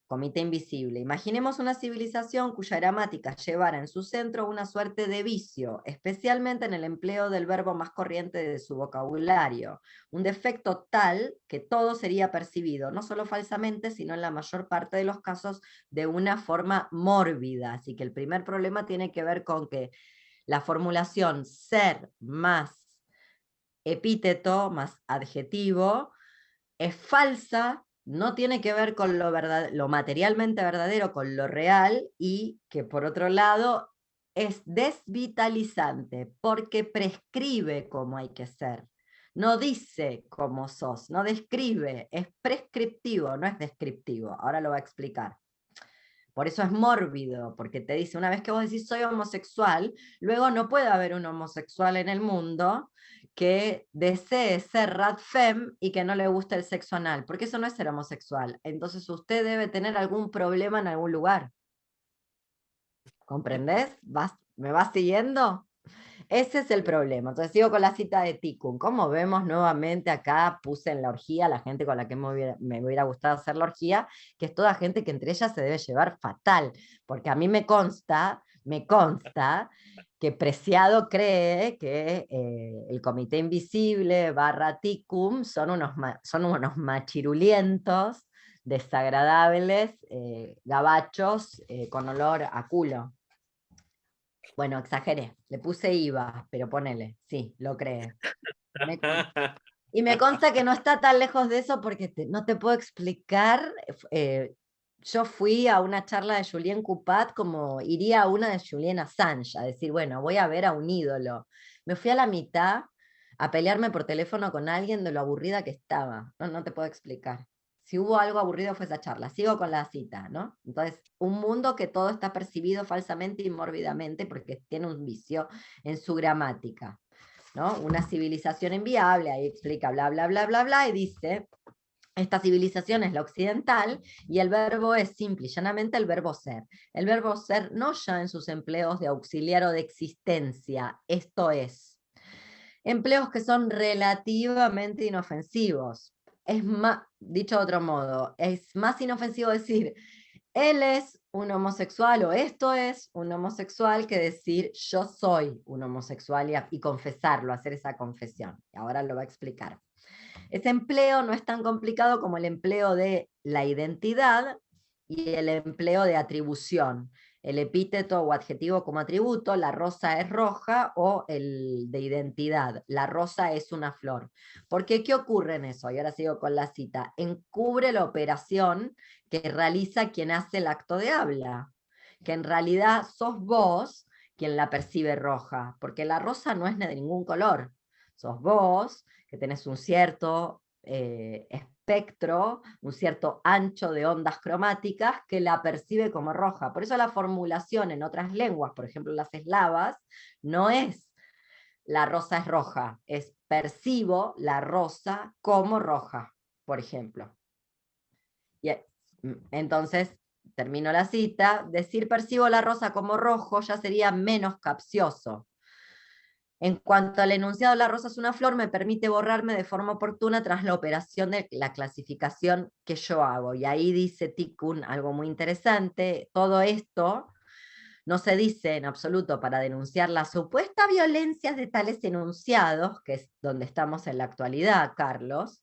Speaker 1: Comité invisible. Imaginemos una civilización cuya gramática llevara en su centro una suerte de vicio, especialmente en el empleo del verbo más corriente de su vocabulario. Un defecto tal que todo sería percibido, no solo falsamente, sino en la mayor parte de los casos de una forma mórbida. Así que el primer problema tiene que ver con que la formulación ser más epíteto, más adjetivo, es falsa, no tiene que ver con lo materialmente verdadero, con lo real, y que por otro lado es desvitalizante porque prescribe cómo hay que ser. No dice cómo sos, no describe, es prescriptivo, no es descriptivo. Ahora lo va a explicar. Por eso es mórbido, porque te dice, una vez que vos decís soy homosexual, luego no puede haber un homosexual en el mundo que desee ser radfem y que no le guste el sexo anal, porque eso no es ser homosexual. Entonces usted debe tener algún problema en algún lugar. ¿Comprendés? ¿Me vas siguiendo? Ese es el problema. Entonces sigo con la cita de Tikkun. Como vemos nuevamente acá, puse en la orgía la gente con la que me hubiera gustado hacer la orgía, que es toda gente que entre ellas se debe llevar fatal, porque a mí me consta que Preciado cree que el Comité Invisible barra Tikkun son unos machirulientos, desagradables, gabachos, con olor a culo. Bueno, exageré, le puse IVA, pero ponele, sí, lo cree. Me con- y me consta que no está tan lejos de eso porque no te puedo explicar. Yo fui a una charla de Julien Coupat como iría a una de Julian Assange, a decir, bueno, voy a ver a un ídolo. Me fui a la mitad a pelearme por teléfono con alguien de lo aburrida que estaba. No, no te puedo explicar. Si hubo algo aburrido fue esa charla. Sigo con la cita, ¿no? Entonces, un mundo que todo está percibido falsamente y mórbidamente porque tiene un vicio en su gramática. ¿no? Una civilización inviable, ahí explica bla, bla, bla, bla, bla, y dice, esta civilización es la occidental y el verbo es simple y llanamente el verbo ser. El verbo ser no ya en sus empleos de auxiliar o de existencia, esto es, empleos que son relativamente inofensivos. Es más, dicho de otro modo, es más inofensivo decir él es un homosexual o esto es un homosexual que decir yo soy un homosexual y confesarlo, hacer esa confesión. Y ahora lo va a explicar. Ese empleo no es tan complicado como el empleo de la identidad y el empleo de atribución. El epíteto o adjetivo como atributo, la rosa es roja, o el de identidad, la rosa es una flor. Porque ¿qué ocurre en eso? Y ahora sigo con la cita. Encubre la operación que realiza quien hace el acto de habla, que en realidad sos vos quien la percibe roja, porque la rosa no es de ningún color. Sos vos que tenés un cierto espectro, un cierto ancho de ondas cromáticas que la percibe como roja. Por eso la formulación en otras lenguas, por ejemplo las eslavas, no es la rosa es roja, es percibo la rosa como roja, por ejemplo. Y entonces, termino la cita, decir percibo la rosa como rojo ya sería menos capcioso. En cuanto al enunciado la rosa es una flor, me permite borrarme de forma oportuna tras la operación de la clasificación que yo hago. Y ahí dice Tikkun algo muy interesante, todo esto no se dice en absoluto para denunciar la supuesta violencia de tales enunciados, que es donde estamos en la actualidad, Carlos,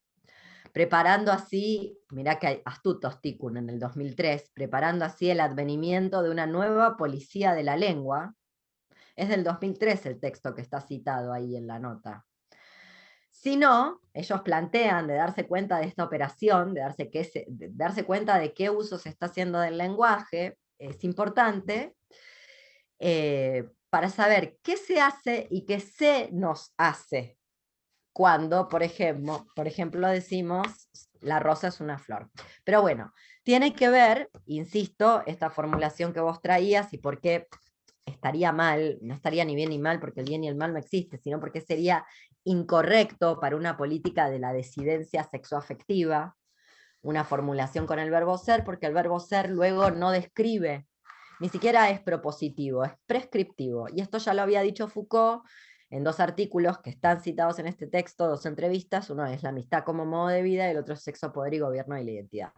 Speaker 1: preparando así, mirá que hay astutos Tikkun en el 2003, preparando así el advenimiento de una nueva policía de la lengua. Es del 2003 el texto que está citado ahí en la nota. Si no, ellos plantean de darse cuenta de esta operación, de darse cuenta de qué uso se está haciendo del lenguaje, es importante para saber qué se hace y qué se nos hace cuando, por ejemplo, decimos la rosa es una flor. Pero bueno, tiene que ver, insisto, esta formulación que vos traías y por qué estaría mal, no estaría ni bien ni mal porque el bien y el mal no existe, sino porque sería incorrecto para una política de la disidencia sexoafectiva, una formulación con el verbo ser, porque el verbo ser luego no describe, ni siquiera es propositivo, es prescriptivo. Y esto ya lo había dicho Foucault en dos artículos que están citados en este texto, dos entrevistas, uno es la amistad como modo de vida y el otro es sexo, poder y gobierno y la identidad,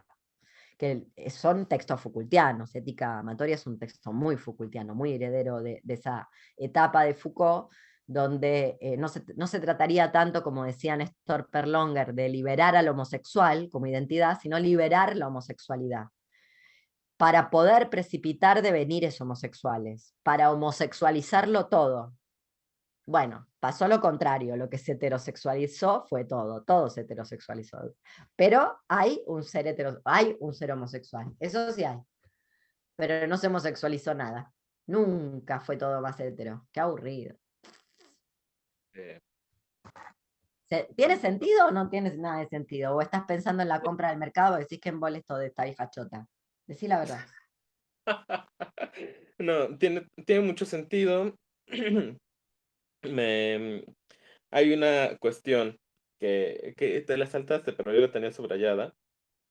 Speaker 1: que son textos Foucaultianos. Ética amatoria es un texto muy Foucaultiano, muy heredero de esa etapa de Foucault, donde no se trataría tanto, como decía Néstor Perlonger, de liberar al homosexual como identidad, sino liberar la homosexualidad para poder precipitar devenires homosexuales, para homosexualizarlo todo. Bueno, pasó lo contrario, lo que se heterosexualizó fue todo, todo se heterosexualizó. Pero hay un ser homosexual, eso sí hay, pero no se homosexualizó nada. Nunca fue todo más hetero, qué aburrido.
Speaker 2: Eh,
Speaker 1: ¿Tiene sentido o no tiene nada de sentido? ¿O estás pensando en la compra del mercado y decís que embole esto de esta vieja chota? Decí la verdad.
Speaker 2: No, tiene mucho sentido. Hay una cuestión que te la saltaste, pero yo la tenía subrayada,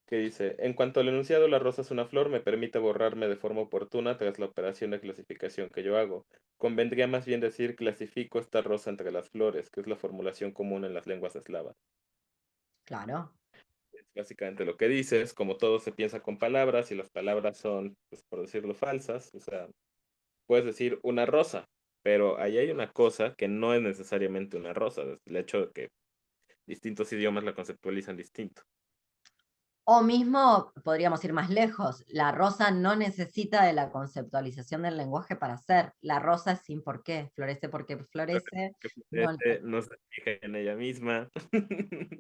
Speaker 2: que dice, en cuanto al enunciado, la rosa es una flor, me permite borrarme de forma oportuna tras la operación de clasificación que yo hago. Convendría más bien decir, clasifico esta rosa entre las flores, que es la formulación común en las lenguas eslavas.
Speaker 1: Claro.
Speaker 2: Es básicamente lo que dices, como todo se piensa con palabras y las palabras son, pues, por decirlo, falsas, o sea, puedes decir una rosa, pero ahí hay una cosa que no es necesariamente una rosa, es el hecho de que distintos idiomas la conceptualizan distinto.
Speaker 1: O mismo podríamos ir más lejos. La rosa no necesita de la conceptualización del lenguaje para ser. La rosa es sin por qué. Florece porque florece.
Speaker 2: Que
Speaker 1: No,
Speaker 2: no se fija en ella misma.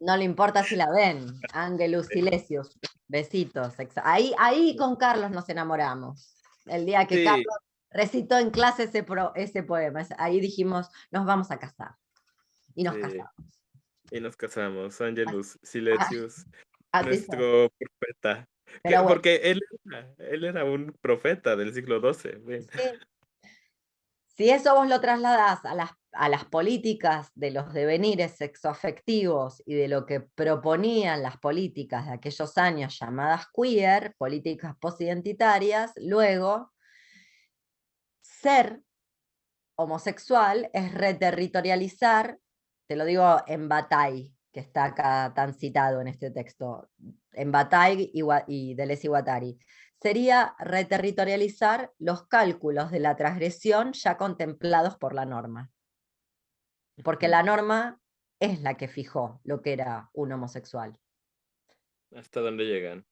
Speaker 1: no le importa si la ven. Angelus Silesius. Besitos. Ahí con Carlos nos enamoramos. El día que
Speaker 2: Sí,
Speaker 1: Carlos recitó en clase ese poema. Ahí dijimos, nos vamos a casar. Y nos
Speaker 2: sí,
Speaker 1: casamos.
Speaker 2: y nos casamos. Angelus
Speaker 1: Ah,
Speaker 2: Silesius,
Speaker 1: así fue.
Speaker 2: nuestro profeta.
Speaker 1: Pero bueno,
Speaker 2: Porque él era un profeta del siglo XII. Ven.
Speaker 1: sí. Si eso vos lo trasladás a las a las políticas de los devenires sexoafectivos y de lo que proponían las políticas de aquellos años llamadas queer, políticas posidentitarias, luego ser homosexual es reterritorializar, te lo digo en Bataille, que está acá tan citado en este texto, en Bataille y Deleuze y Guattari, sería reterritorializar los cálculos de la transgresión ya contemplados por la norma. Porque la norma es la que fijó lo que era un homosexual.
Speaker 2: ¿Hasta dónde llegan?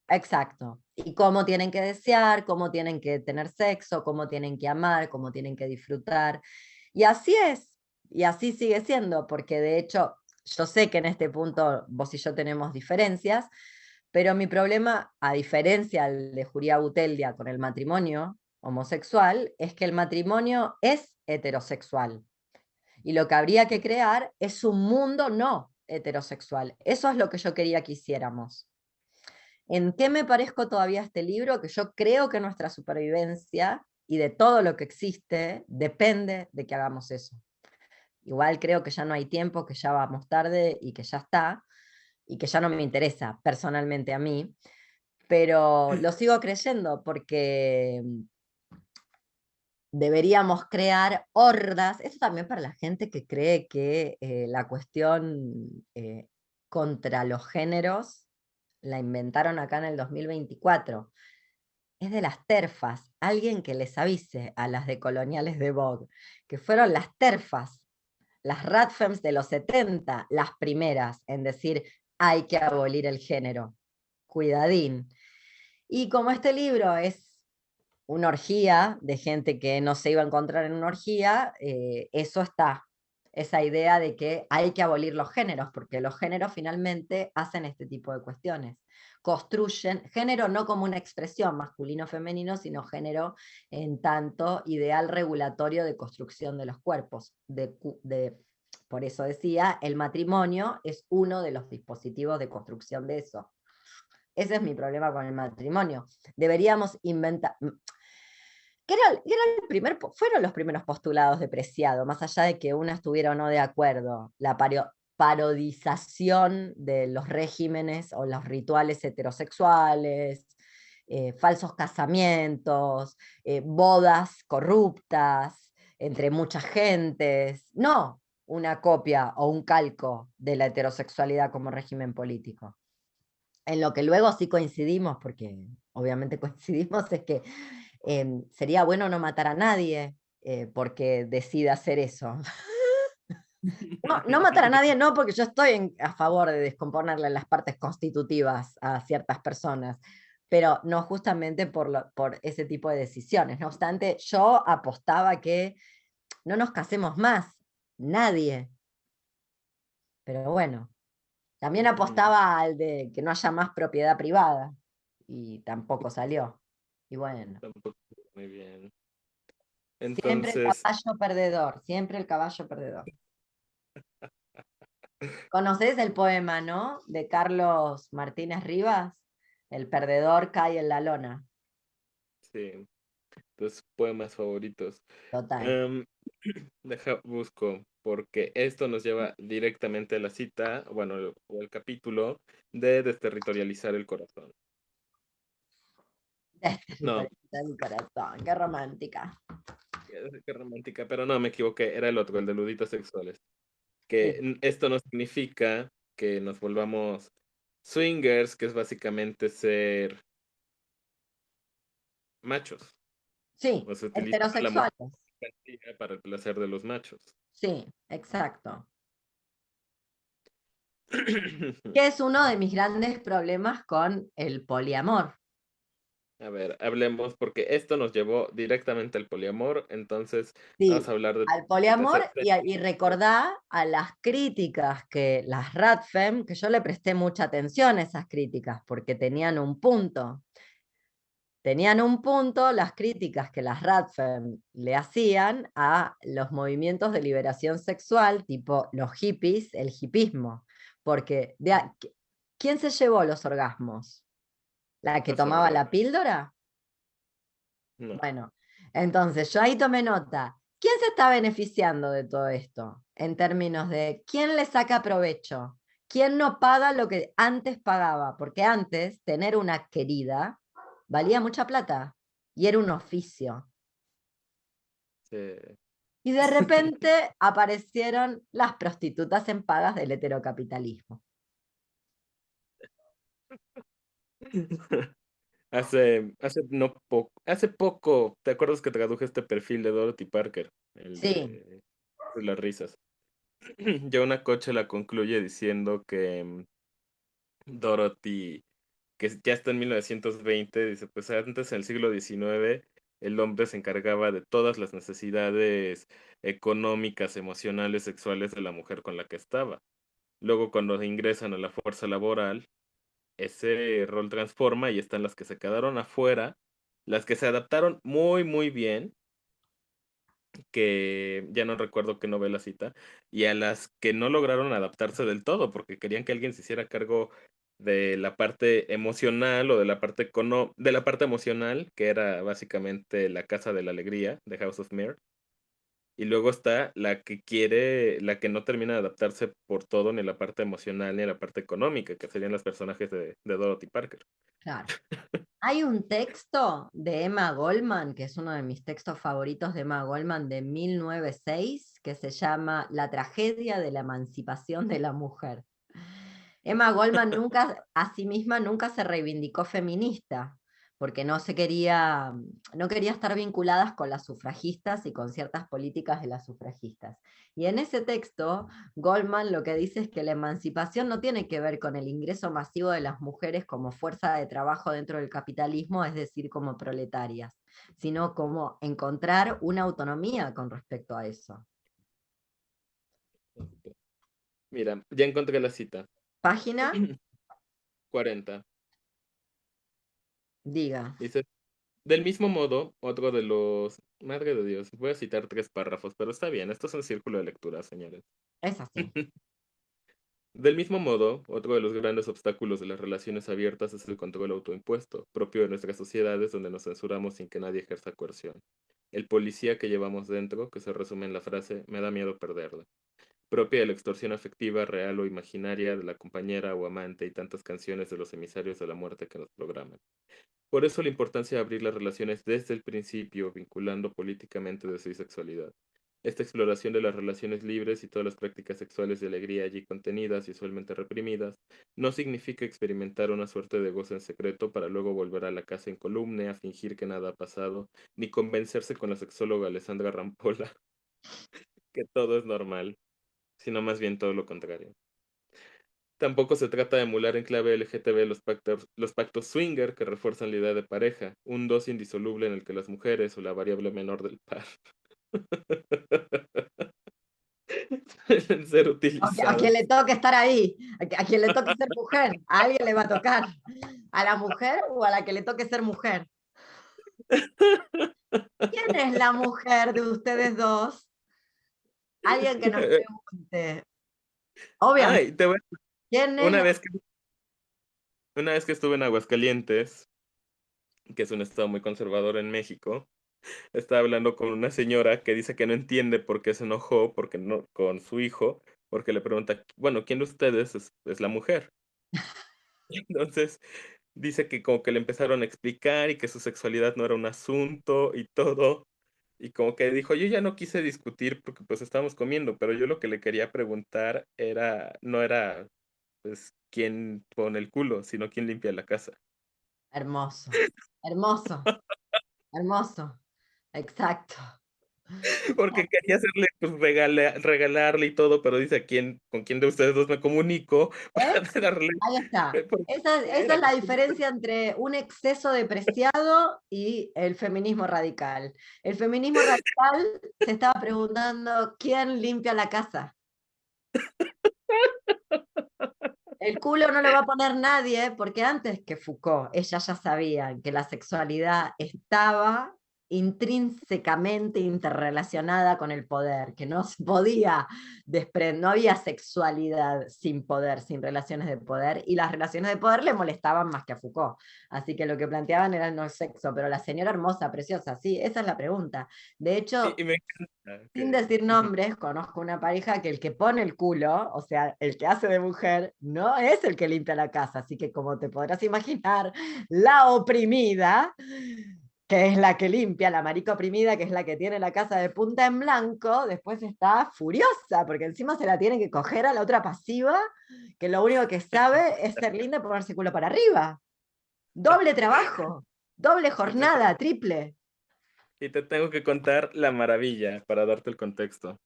Speaker 1: Exacto. Y cómo tienen que desear, cómo tienen que tener sexo, cómo tienen que amar, cómo tienen que disfrutar. Y así es, y así sigue siendo, porque de hecho yo sé que en este punto vos y yo tenemos diferencias, pero mi problema, a diferencia de Julia Buteldia con el matrimonio homosexual, es que el matrimonio es heterosexual. Y lo que habría que crear es un mundo no heterosexual. Eso es lo que yo quería que hiciéramos. ¿En qué me parezco todavía a este libro? Que yo creo que nuestra supervivencia y de todo lo que existe depende de que hagamos eso. Igual creo que ya no hay tiempo, que ya vamos tarde y que ya está, y que ya no me interesa personalmente a mí, pero lo sigo creyendo porque deberíamos crear hordas, esto también para la gente que cree que la cuestión contra los géneros la inventaron acá en el 2024. Es de las terfas, alguien que les avise a las decoloniales de Vogue, que fueron las terfas, las ratfems de los 70, las primeras en decir hay que abolir el género. Cuidadín. Y como este libro es una orgía de gente que no se iba a encontrar en una orgía, eso está, esa idea de que hay que abolir los géneros, porque los géneros finalmente hacen este tipo de cuestiones. Construyen género no como una expresión masculino-femenino, sino género en tanto ideal regulatorio de construcción de los cuerpos. Por eso decía, el matrimonio es uno de los dispositivos de construcción de eso. Ese es mi problema con el matrimonio. Deberíamos inventar, fueron los primeros postulados de Preciado, más allá de que uno estuviera o no de acuerdo, la parodización de los regímenes o los rituales heterosexuales, falsos casamientos, bodas corruptas entre muchas gentes, no una copia o un calco de la heterosexualidad como régimen político. En lo que luego sí coincidimos, porque obviamente coincidimos, es que sería bueno no matar a nadie porque decida hacer eso. No, no matar a nadie, no, porque yo estoy a favor de descomponerle las partes constitutivas a ciertas personas, pero no justamente por ese tipo de decisiones. No obstante, yo apostaba que no nos casemos más, nadie. Pero bueno, también apostaba al de que no haya más propiedad privada y tampoco salió. Y bueno.
Speaker 2: Tampoco, muy bien.
Speaker 1: Siempre el
Speaker 2: Entonces,
Speaker 1: caballo perdedor, siempre el caballo perdedor. ¿Conoces el poema, no? De Carlos Martínez Rivas, El perdedor cae en la lona.
Speaker 2: sí, tus poemas favoritos.
Speaker 1: Total.
Speaker 2: Em, busco, porque esto nos lleva directamente a la cita, bueno, o el capítulo de desterritorializar el corazón. No,
Speaker 1: De mi corazón, qué romántica.
Speaker 2: qué romántica, pero no, me equivoqué, era el otro, el de luditos sexuales.
Speaker 1: Sí,
Speaker 2: Que esto no significa que nos volvamos swingers, que es básicamente ser machos.
Speaker 1: sí,
Speaker 2: O se utiliza la mujer
Speaker 1: heterosexuales.
Speaker 2: para el placer de los machos.
Speaker 1: Sí, exacto. Que es uno de mis grandes problemas con el poliamor.
Speaker 2: A ver, hablemos porque esto nos llevó directamente al poliamor, entonces vamos
Speaker 1: Sí,
Speaker 2: a hablar de
Speaker 1: al poliamor
Speaker 2: de-
Speaker 1: y recordá a las críticas que las Radfem, que yo le presté mucha atención a esas críticas, porque tenían un punto. Tenían un punto las críticas que las Radfem le hacían a los movimientos de liberación sexual, tipo los hippies, el hipismo. Porque, ¿quién se llevó los orgasmos? ¿La que
Speaker 2: los
Speaker 1: tomaba
Speaker 2: hombres.
Speaker 1: la píldora?
Speaker 2: No.
Speaker 1: Bueno, entonces yo ahí tomé nota. ¿Quién se está beneficiando de todo esto? En términos de quién le saca provecho, quién no paga lo que antes pagaba, porque antes tener una querida valía mucha plata y era un oficio.
Speaker 2: Sí.
Speaker 1: Y de repente aparecieron las prostitutas en pagas del heterocapitalismo.
Speaker 2: Hace poco, ¿te acuerdas que traduje este perfil de Dorothy Parker? El
Speaker 1: Sí,
Speaker 2: de las risas. Ya una coche la concluye diciendo que Dorothy, que ya está en 1920, dice, pues antes en el siglo XIX el hombre se encargaba de todas las necesidades económicas, emocionales, sexuales de la mujer con la que estaba. Luego cuando ingresan a la fuerza laboral, ese rol transforma y están las que se quedaron afuera, las que se adaptaron muy, muy bien, que ya no recuerdo qué novela cita, y a las que no lograron adaptarse del todo, porque querían que alguien se hiciera cargo de la parte emocional o de la parte de la parte emocional, que era básicamente la Casa de la Alegría, de House of Mirror. Y luego está la que quiere, la que no termina de adaptarse por todo, ni la parte emocional, ni la parte económica, que serían los personajes de Dorothy Parker.
Speaker 1: claro. Hay un texto de Emma Goldman, que es uno de mis textos favoritos de Emma Goldman de 1906, que se llama La tragedia de la emancipación de la mujer. Emma Goldman nunca, a sí misma nunca se reivindicó feminista, porque no quería estar vinculadas con las sufragistas y con ciertas políticas de las sufragistas. Y en ese texto, Goldman lo que dice es que la emancipación no tiene que ver con el ingreso masivo de las mujeres como fuerza de trabajo dentro del capitalismo, es decir, como proletarias, sino como encontrar una autonomía con respecto a eso.
Speaker 2: Mira, ya encontré la cita.
Speaker 1: Página,
Speaker 2: 40.
Speaker 1: diga,
Speaker 2: Dice, del mismo modo, otro de los... Madre de Dios, voy a citar 3 párrafos, pero está bien, esto es un círculo de lectura, señores.
Speaker 1: es así.
Speaker 2: Del mismo modo, otro de los grandes obstáculos de las relaciones abiertas es el control autoimpuesto, propio de nuestras sociedades donde nos censuramos sin que nadie ejerza coerción. El policía que llevamos dentro, que se resume en la frase, me da miedo perderla, propia de la extorsión afectiva, real o imaginaria de la compañera o amante y tantas canciones de los emisarios de la muerte que nos programan. Por eso la importancia de abrir las relaciones desde el principio, vinculando políticamente de su sexualidad. Esta exploración de las relaciones libres y todas las prácticas sexuales de alegría allí contenidas y usualmente reprimidas, no significa experimentar una suerte de gozo en secreto para luego volver a la casa en columna a fingir que nada ha pasado, ni convencerse con la sexóloga Alessandra Rampolla que todo es normal, sino más bien todo lo contrario. Tampoco se trata de emular en clave LGTB los pactos swinger que refuerzan la idea de pareja, un dos indisoluble en el que las mujeres o la variable menor del par suelen ser
Speaker 1: A quien
Speaker 2: utilizadas.
Speaker 1: le toque estar ahí, a quien le toque ser mujer, a alguien le va a tocar. ¿A la mujer o a la que le toque ser mujer? ¿Quién es la mujer de ustedes dos? Alguien que nos pregunte. Obviamente,
Speaker 2: Ay,
Speaker 1: ¿quién es
Speaker 2: una
Speaker 1: la...
Speaker 2: vez que, una vez que estuve en Aguascalientes, que es un estado muy conservador en México, estaba hablando con una señora que dice que no entiende por qué se enojó porque no, con su hijo, porque le pregunta, bueno, ¿quién de ustedes es la mujer? Entonces dice que como que le empezaron a explicar y que su sexualidad no era un asunto y todo. Y como que dijo, yo ya no quise discutir porque pues estábamos comiendo, pero yo lo que le quería preguntar era, no era pues quién pone el culo, sino quién limpia la casa.
Speaker 1: Hermoso, hermoso, hermoso. Exacto.
Speaker 2: Porque quería hacerle, pues regalarle y todo, pero dice, con quién de ustedes dos me comunico para
Speaker 1: ¿Ves?
Speaker 2: darle?
Speaker 1: Ahí está.
Speaker 2: Porque
Speaker 1: Esa
Speaker 2: era,
Speaker 1: es la diferencia entre un exceso de preciado y el feminismo radical. El feminismo radical se estaba preguntando quién limpia la casa. El culo no lo va a poner nadie, porque antes que Foucault, ellas ya sabían que la sexualidad estaba intrínsecamente interrelacionada con el poder, que no se podía desprender, no había sexualidad sin poder, sin relaciones de poder, y las relaciones de poder le molestaban más que a Foucault. Así que lo que planteaban era el no sexo, pero la señora hermosa, preciosa, sí, esa es la pregunta. De hecho,
Speaker 2: Y me encanta
Speaker 1: sin
Speaker 2: que...
Speaker 1: decir nombres, conozco una pareja que el que pone el culo, o sea, el que hace de mujer, no es el que limpia la casa. Así que como te podrás imaginar, la oprimida, que es la que limpia, la marica oprimida, que es la que tiene la casa de punta en blanco, después está furiosa, porque encima se la tiene que coger a la otra pasiva, que lo único que sabe es ser linda y ponerse culo para arriba. Doble trabajo, doble
Speaker 2: Y te,
Speaker 1: jornada, triple.
Speaker 2: y te tengo que contar la maravilla para darte el contexto.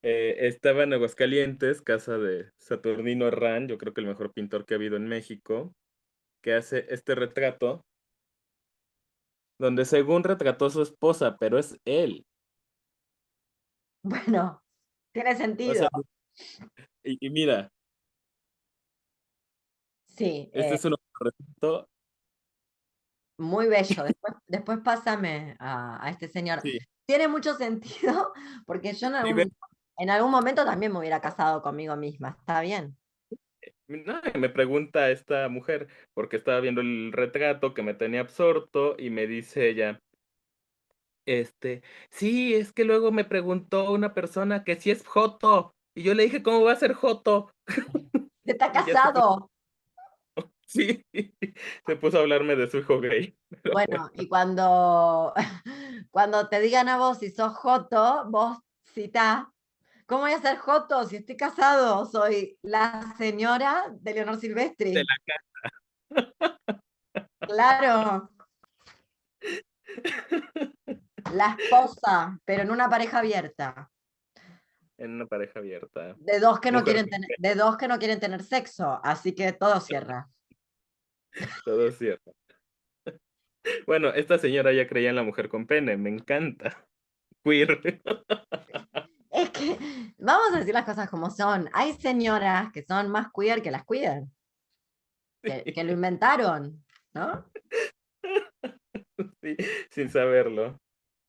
Speaker 2: Estaba en Aguascalientes, casa de Saturnino Herrán, yo creo que el mejor pintor que ha habido en México, que hace este retrato, donde según retrató a su esposa, pero es él.
Speaker 1: Bueno, tiene
Speaker 2: O
Speaker 1: sentido.
Speaker 2: sea, y mira,
Speaker 1: Sí,
Speaker 2: este es un retrato,
Speaker 1: muy bello. Después pásame a este señor.
Speaker 2: sí,
Speaker 1: Tiene mucho sentido porque yo
Speaker 2: sí, ve,
Speaker 1: en algún momento también me hubiera casado conmigo misma. ¿Está bien?
Speaker 2: no, y me pregunta esta mujer, porque estaba viendo el retrato que me tenía absorto, y me dice ella, sí, es que luego me preguntó una persona que si es joto, y yo le dije, ¿cómo va a ser joto?
Speaker 1: Está
Speaker 2: Y ya se puso,
Speaker 1: casado.
Speaker 2: sí, se puso a hablarme de su hijo gay. Pero bueno,
Speaker 1: Bueno, y cuando, cuando te digan a vos si sos joto, vos citá. ¿Cómo voy a ser joto si estoy casado? Soy la señora de Leonor
Speaker 2: de
Speaker 1: Silvestri.
Speaker 2: la
Speaker 1: Claro, la esposa, pero en una pareja abierta.
Speaker 2: en una pareja abierta.
Speaker 1: De dos que no
Speaker 2: Mujer
Speaker 1: quieren
Speaker 2: con
Speaker 1: tener,
Speaker 2: P,
Speaker 1: de dos que no quieren tener sexo, así que todo cierra.
Speaker 2: todo cierto. Bueno, esta señora ya creía en la mujer con pene, me encanta. Queer.
Speaker 1: Es que vamos a decir las cosas como son. Hay señoras que son más queer que las queer, que lo inventaron, ¿no?
Speaker 2: Sí, sin saberlo.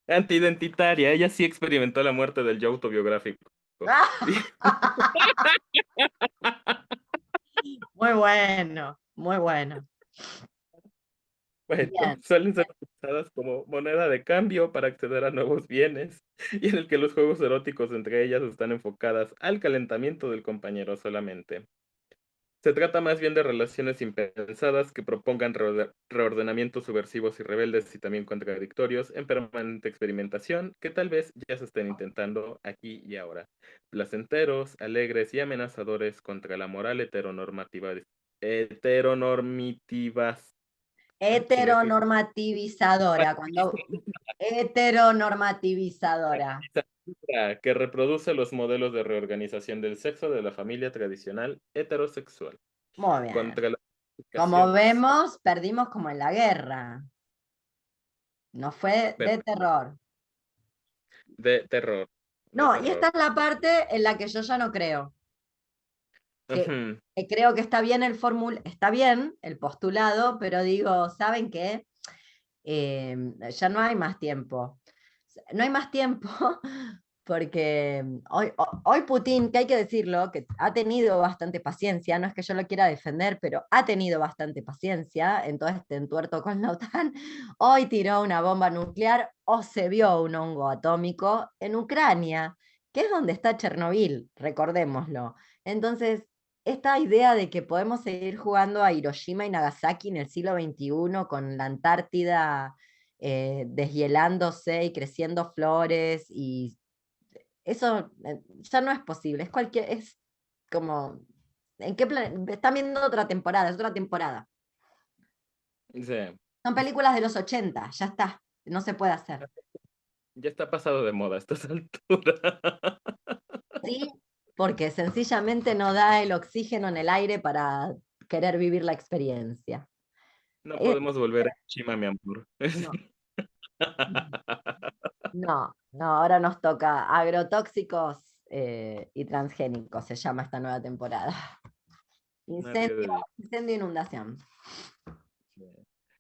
Speaker 2: Antiidentitaria, ella sí experimentó la muerte del yo autobiográfico. Y
Speaker 1: Muy bueno, muy bueno.
Speaker 2: bueno,
Speaker 1: Bien.
Speaker 2: suelen ser utilizadas como moneda de cambio para acceder a nuevos bienes, y en el que los juegos eróticos entre ellas están enfocadas al calentamiento del compañero solamente. Se trata más bien de relaciones impensadas que propongan reordenamientos subversivos y rebeldes y también contradictorios en permanente experimentación que tal vez ya se estén intentando aquí y ahora. Placenteros, alegres y amenazadores contra la moral heteronormativas. Ah, chinga, ¿qué dije?
Speaker 1: Heteronormativizadora, cuando heteronormativizadora.
Speaker 2: Que reproduce los modelos de reorganización del sexo de la familia tradicional heterosexual.
Speaker 1: Muy bien.
Speaker 2: Contra las
Speaker 1: Como
Speaker 2: implicaciones
Speaker 1: vemos, perdimos como en la guerra. No fue de terror.
Speaker 2: de terror, de
Speaker 1: No, y esta
Speaker 2: terror.
Speaker 1: es la parte en la que yo ya no creo. Que,
Speaker 2: Ujú.
Speaker 1: que creo que está bien está bien el postulado, pero digo, ¿saben qué? Ya no hay más tiempo. No hay más tiempo porque hoy Putin, que hay que decirlo, que ha tenido bastante paciencia, no es que yo lo quiera defender, pero ha tenido bastante paciencia en todo este entuerto con la OTAN, hoy tiró una bomba nuclear o se vio un hongo atómico en Ucrania, que es donde está Chernobyl, recordémoslo. Entonces, esta idea de que podemos seguir jugando a Hiroshima y Nagasaki en el siglo XXI con la Antártida deshielándose y creciendo flores y eso ya no es posible, es como, ¿en qué están viendo otra temporada, es otra temporada.
Speaker 2: Sí,
Speaker 1: Son películas de los 80 ya está, no se puede hacer.
Speaker 2: ya está pasado de moda a estas alturas.
Speaker 1: Sí, porque sencillamente no da el oxígeno en el aire para querer vivir la experiencia.
Speaker 2: No
Speaker 1: Eh,
Speaker 2: podemos volver a Chima, mi amor.
Speaker 1: no, no, ahora nos toca agrotóxicos y transgénicos, se llama esta nueva temporada.
Speaker 2: Nadie
Speaker 1: Incendio,
Speaker 2: de Dios.
Speaker 1: incendio, inundación.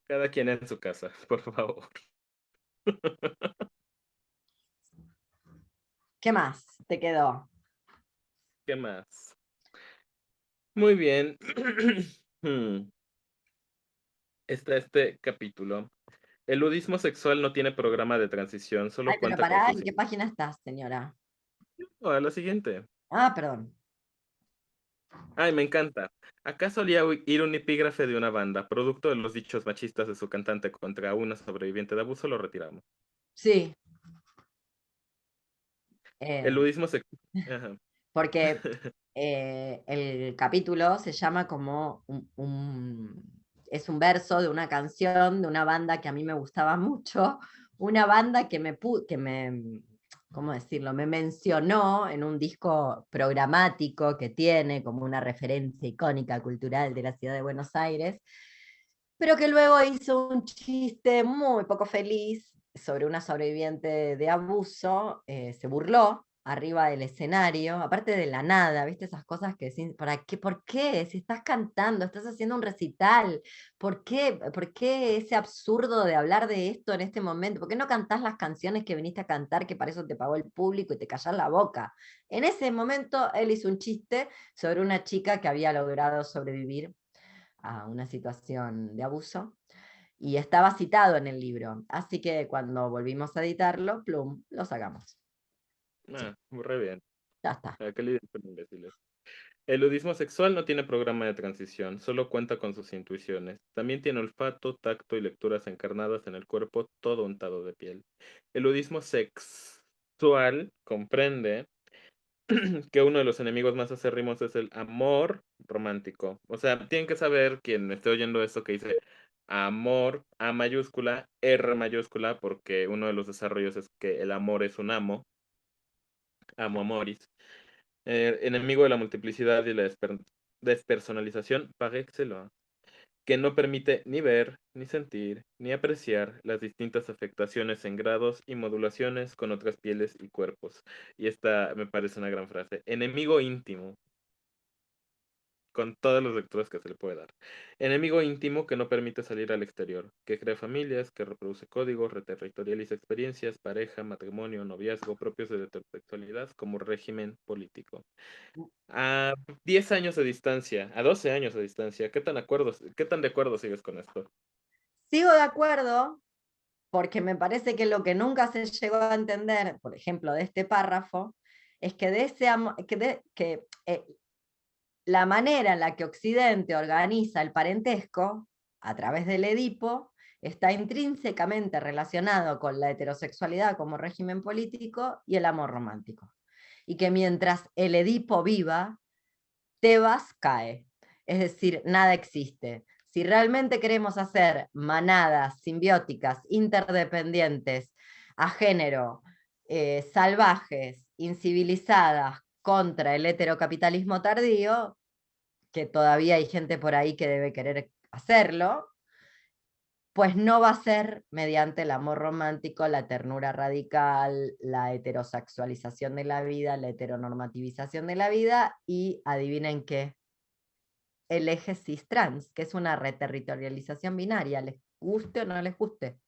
Speaker 2: Cada quien en su casa, por favor.
Speaker 1: ¿Qué más te quedó?
Speaker 2: ¿Qué más? Muy bien. Hmm, Está este capítulo. El ludismo sexual no tiene programa de transición,
Speaker 1: Ay,
Speaker 2: solo
Speaker 1: pero
Speaker 2: cuenta con
Speaker 1: pará,
Speaker 2: sus...
Speaker 1: ¿en qué página estás, señora?
Speaker 2: A la siguiente.
Speaker 1: Ah, perdón.
Speaker 2: Ay, me encanta. Acá solía ir un epígrafe de una banda, producto de los dichos machistas de su cantante contra una sobreviviente de abuso, lo retiramos.
Speaker 1: Sí,
Speaker 2: El
Speaker 1: eh,
Speaker 2: ludismo sexual... Ajá.
Speaker 1: porque el capítulo se llama como es un verso de una canción de una banda que a mí me gustaba mucho, una banda ¿cómo decirlo? Me mencionó en un disco programático que tiene como una referencia icónica cultural de la ciudad de Buenos Aires, pero que luego hizo un chiste muy poco feliz sobre una sobreviviente de abuso, se burló arriba del escenario, aparte de la nada, ¿viste? Esas cosas que decís, ¿para qué? ¿Por qué? Si estás cantando, estás haciendo un recital, ¿por qué? ¿Por qué ese absurdo de hablar de esto en este momento? ¿Por qué no cantás las canciones que viniste a cantar, que para eso te pagó el público y te callás la boca? En ese momento él hizo un chiste sobre una chica que había logrado sobrevivir a una situación de abuso y estaba citado en el libro. Así que cuando volvimos a editarlo, plum, lo sacamos. Sí,
Speaker 2: Ah, re bien.
Speaker 1: ya está.
Speaker 2: Ah, qué líder con imbéciles. El ludismo sexual no tiene programa de transición, solo cuenta con sus intuiciones. También tiene olfato, tacto y lecturas encarnadas en el cuerpo, todo untado de piel. El ludismo sexual comprende que uno de los enemigos más acérrimos es el amor romántico. O sea, tienen que saber quien esté oyendo esto que dice amor, A mayúscula, R mayúscula, porque uno de los desarrollos es que el amor es un amo, amo amoris. Enemigo de la multiplicidad y la despersonalización par excellence, que no permite ni ver, ni sentir, ni apreciar las distintas afectaciones en grados y modulaciones con otras pieles y cuerpos. Y esta me parece una gran frase. Enemigo íntimo, con todas las lecturas que se le puede dar. Enemigo íntimo que no permite salir al exterior, que crea familias, que reproduce códigos, reterritorializa experiencias, pareja, matrimonio, noviazgo propios de la heterosexualidad como régimen político. A 10 años de distancia, a 12 años de distancia, qué tan de acuerdo sigues con esto?
Speaker 1: Sigo de acuerdo porque me parece que lo que nunca se llegó a entender, por ejemplo, de este párrafo, es que, de ese la manera en la que Occidente organiza el parentesco a través del Edipo está intrínsecamente relacionado con la heterosexualidad como régimen político y el amor romántico. Y que mientras el Edipo viva, Tebas cae. Es decir, nada existe. Si realmente queremos hacer manadas simbióticas, interdependientes, a género, salvajes, incivilizadas, contra el heterocapitalismo tardío, que todavía hay gente por ahí que debe querer hacerlo, pues no va a ser mediante el amor romántico, la ternura radical, la heterosexualización de la vida, la heteronormativización de la vida y adivinen qué, el eje cis-trans, que es una reterritorialización binaria, les guste o no les guste.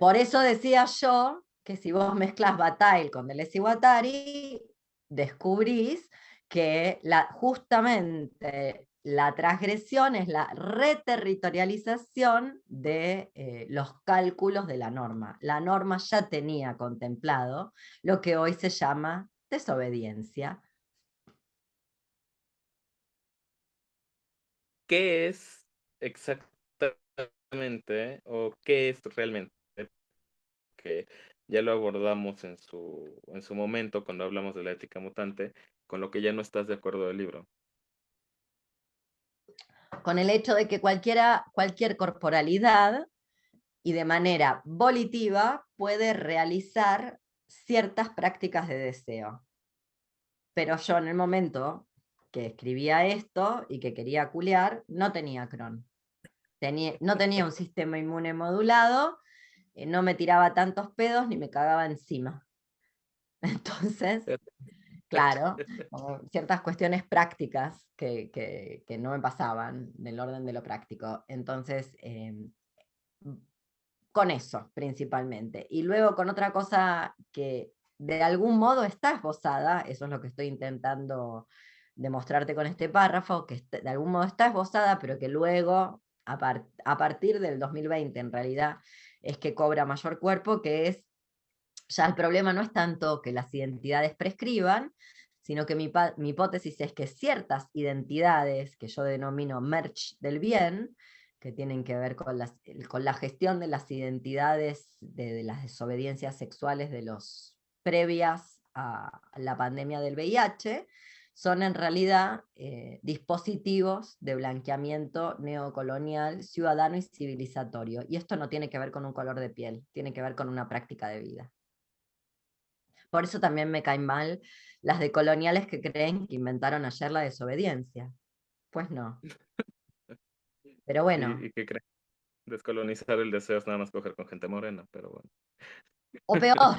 Speaker 1: Por eso decía yo que si vos mezclas Bataille con Deleuze y Guattari, descubrís que justamente la transgresión es la reterritorialización de los cálculos de la norma. La norma ya tenía contemplado lo que hoy se llama desobediencia.
Speaker 2: ¿Qué es exactamente o qué es realmente? Que ya lo abordamos en su momento cuando hablamos de la ética mutante, con lo que ya no estás de acuerdo del libro.
Speaker 1: Con el hecho de que cualquier corporalidad y de manera volitiva puede realizar ciertas prácticas de deseo. Pero yo en el momento que escribía esto y que quería culiar, no tenía Crohn. No tenía un sistema inmune modulado, no me tiraba tantos pedos ni me cagaba encima. Entonces, claro, ciertas cuestiones prácticas que no me pasaban del orden de lo práctico. Entonces, con eso principalmente. Y luego con otra cosa que de algún modo está esbozada, eso es lo que estoy intentando demostrarte con este párrafo, que de algún modo está esbozada, pero que luego, a partir del 2020 en realidad, es que cobra mayor cuerpo, que es, ya el problema no es tanto que las identidades prescriban, sino que mi hipótesis es que ciertas identidades, que yo denomino merch del bien, que tienen que ver con la gestión de las identidades de las desobediencias sexuales de los previas a la pandemia del VIH, son en realidad dispositivos de blanqueamiento neocolonial, ciudadano y civilizatorio. Y esto no tiene que ver con un color de piel, tiene que ver con una práctica de vida. Por eso también me caen mal las decoloniales que creen que inventaron ayer la desobediencia. Pues no. Pero bueno.
Speaker 2: Y que creen descolonizar el deseo es nada más coger con gente morena, pero bueno.
Speaker 1: O peor,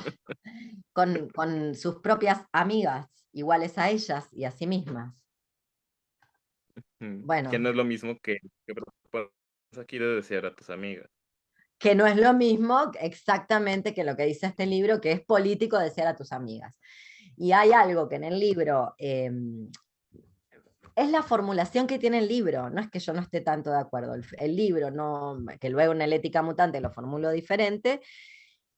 Speaker 1: con sus propias amigas, iguales a ellas y a sí mismas.
Speaker 2: Que
Speaker 1: Bueno,
Speaker 2: no es lo mismo que propones aquí de desear a tus amigas.
Speaker 1: que no es lo mismo exactamente que lo que dice este libro, que es político desear a tus amigas. Y hay algo que en el libro es la formulación que tiene el libro, no es que yo no esté tanto de acuerdo. El libro, no, que luego en el Ética Mutante lo formulo diferente,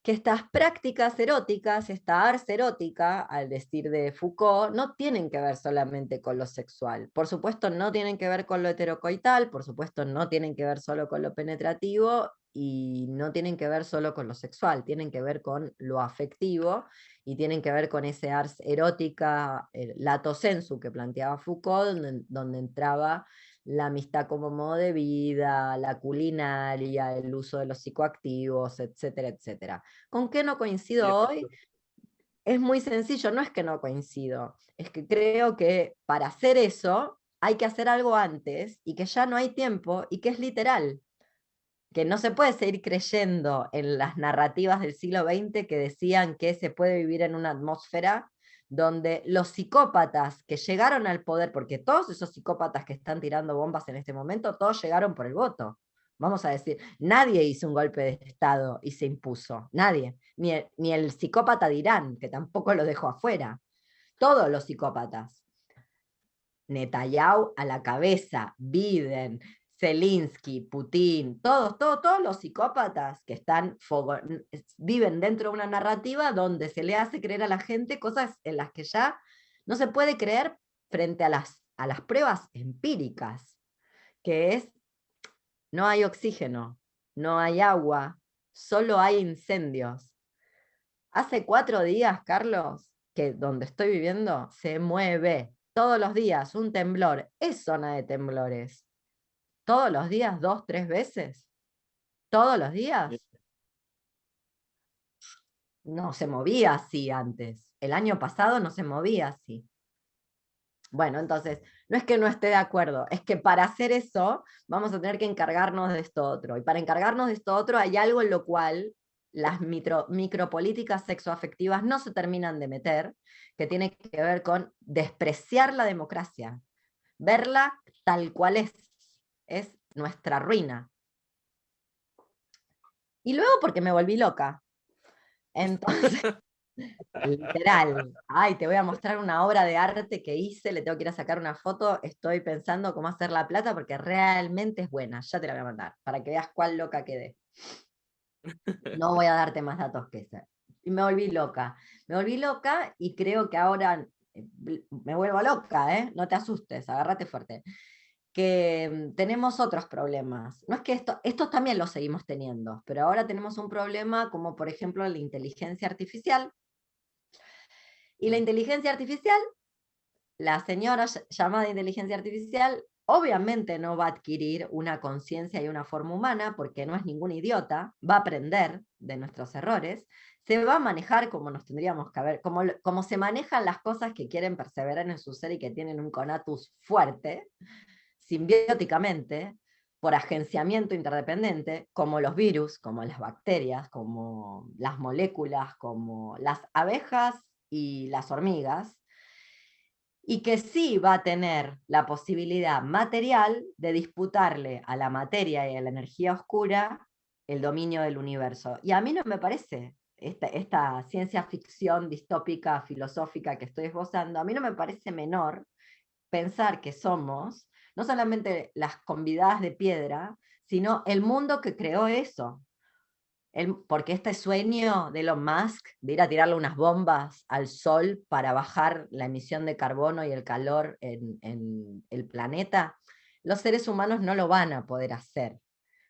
Speaker 1: que estas prácticas eróticas, esta ars erótica, al decir de Foucault, no tienen que ver solamente con lo sexual. Por supuesto, no tienen que ver con lo heterocoital, por supuesto, no tienen que ver solo con lo penetrativo y no tienen que ver solo con lo sexual, tienen que ver con lo afectivo y tienen que ver con ese ars erótica, lato sensu que planteaba Foucault, donde entraba la amistad como modo de vida, la culinaria, el uso de los psicoactivos, etcétera, etcétera. ¿Con qué no
Speaker 2: Y
Speaker 1: coincido
Speaker 2: eso
Speaker 1: hoy? Es muy sencillo, no es que no coincido, es que creo que para hacer eso hay que hacer algo antes y que ya no hay tiempo y que es literal, que no se puede seguir creyendo en las narrativas del siglo XX que decían que se puede vivir en una atmósfera donde los psicópatas que llegaron al poder, porque todos esos psicópatas que están tirando bombas en este momento, todos llegaron por el voto. Vamos a decir, nadie hizo un golpe de Estado y se impuso, nadie, ni el psicópata de Irán, que tampoco lo dejó afuera, todos los psicópatas. Netanyahu a la cabeza, Biden, Zelensky, Putin, todos los psicópatas que viven dentro de una narrativa donde se le hace creer a la gente cosas en las que ya no se puede creer frente a las pruebas empíricas, que es, no hay oxígeno, no hay agua, solo hay incendios. Hace 4 días, Carlos, que donde estoy viviendo se mueve todos los días un temblor. Es zona de temblores. Todos los días, 2, 3 veces. Todos los días. No se movía así antes. El año pasado no se movía así. Bueno, entonces, no es que no esté de acuerdo, es que para hacer eso vamos a tener que encargarnos de esto otro. Y para encargarnos de esto otro hay algo en lo cual las micropolíticas sexoafectivas no se terminan de meter, que tiene que ver con despreciar la democracia, verla tal cual es nuestra ruina. Y luego porque me volví loca. Entonces, literal. Ay, te voy a mostrar una obra de arte que hice, le tengo que ir a sacar una foto, estoy pensando cómo hacer la plata porque realmente es buena, ya te la voy a mandar, para que veas cuál loca quedé. No voy a darte más datos que ese. Y me volví loca y creo que ahora me vuelvo loca, ¿eh? No te asustes, agárrate fuerte. Que tenemos otros problemas. No es que estos también los seguimos teniendo, pero ahora tenemos un problema como por ejemplo la inteligencia artificial. Y la inteligencia artificial, la señora llamada inteligencia artificial, obviamente no va a adquirir una conciencia y una forma humana porque no es ningún idiota, va a aprender de nuestros errores, se va a manejar como nos tendríamos que ver, como se manejan las cosas que quieren perseverar en su ser y que tienen un conatus fuerte, simbióticamente, por agenciamiento interdependiente, como los virus, como las bacterias, como las moléculas, como las abejas y las hormigas, y que sí va a tener la posibilidad material de disputarle a la materia y a la energía oscura el dominio del universo. Y a mí no me parece esta ciencia ficción distópica, filosófica que estoy esbozando, a mí no me parece menor pensar que somos no solamente las convidadas de piedra, sino el mundo que creó eso. Porque este sueño de Elon Musk de ir a tirarle unas bombas al sol para bajar la emisión de carbono y el calor en el planeta, los seres humanos no lo van a poder hacer.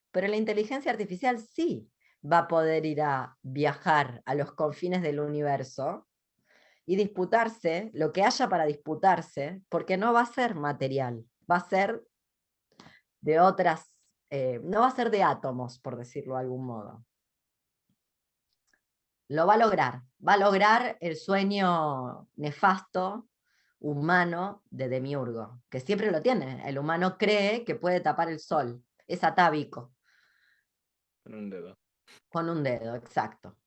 Speaker 1: Pero la inteligencia artificial sí va a poder ir a viajar a los confines del universo y disputarse lo que haya para disputarse, porque no va a ser material, va a ser de otras, no va a ser de átomos, por decirlo de algún modo. Lo va a lograr el sueño nefasto humano de Demiurgo, que siempre lo tiene. El humano cree que puede tapar el sol, es atávico.
Speaker 2: Con un dedo.
Speaker 1: Con un dedo, exacto.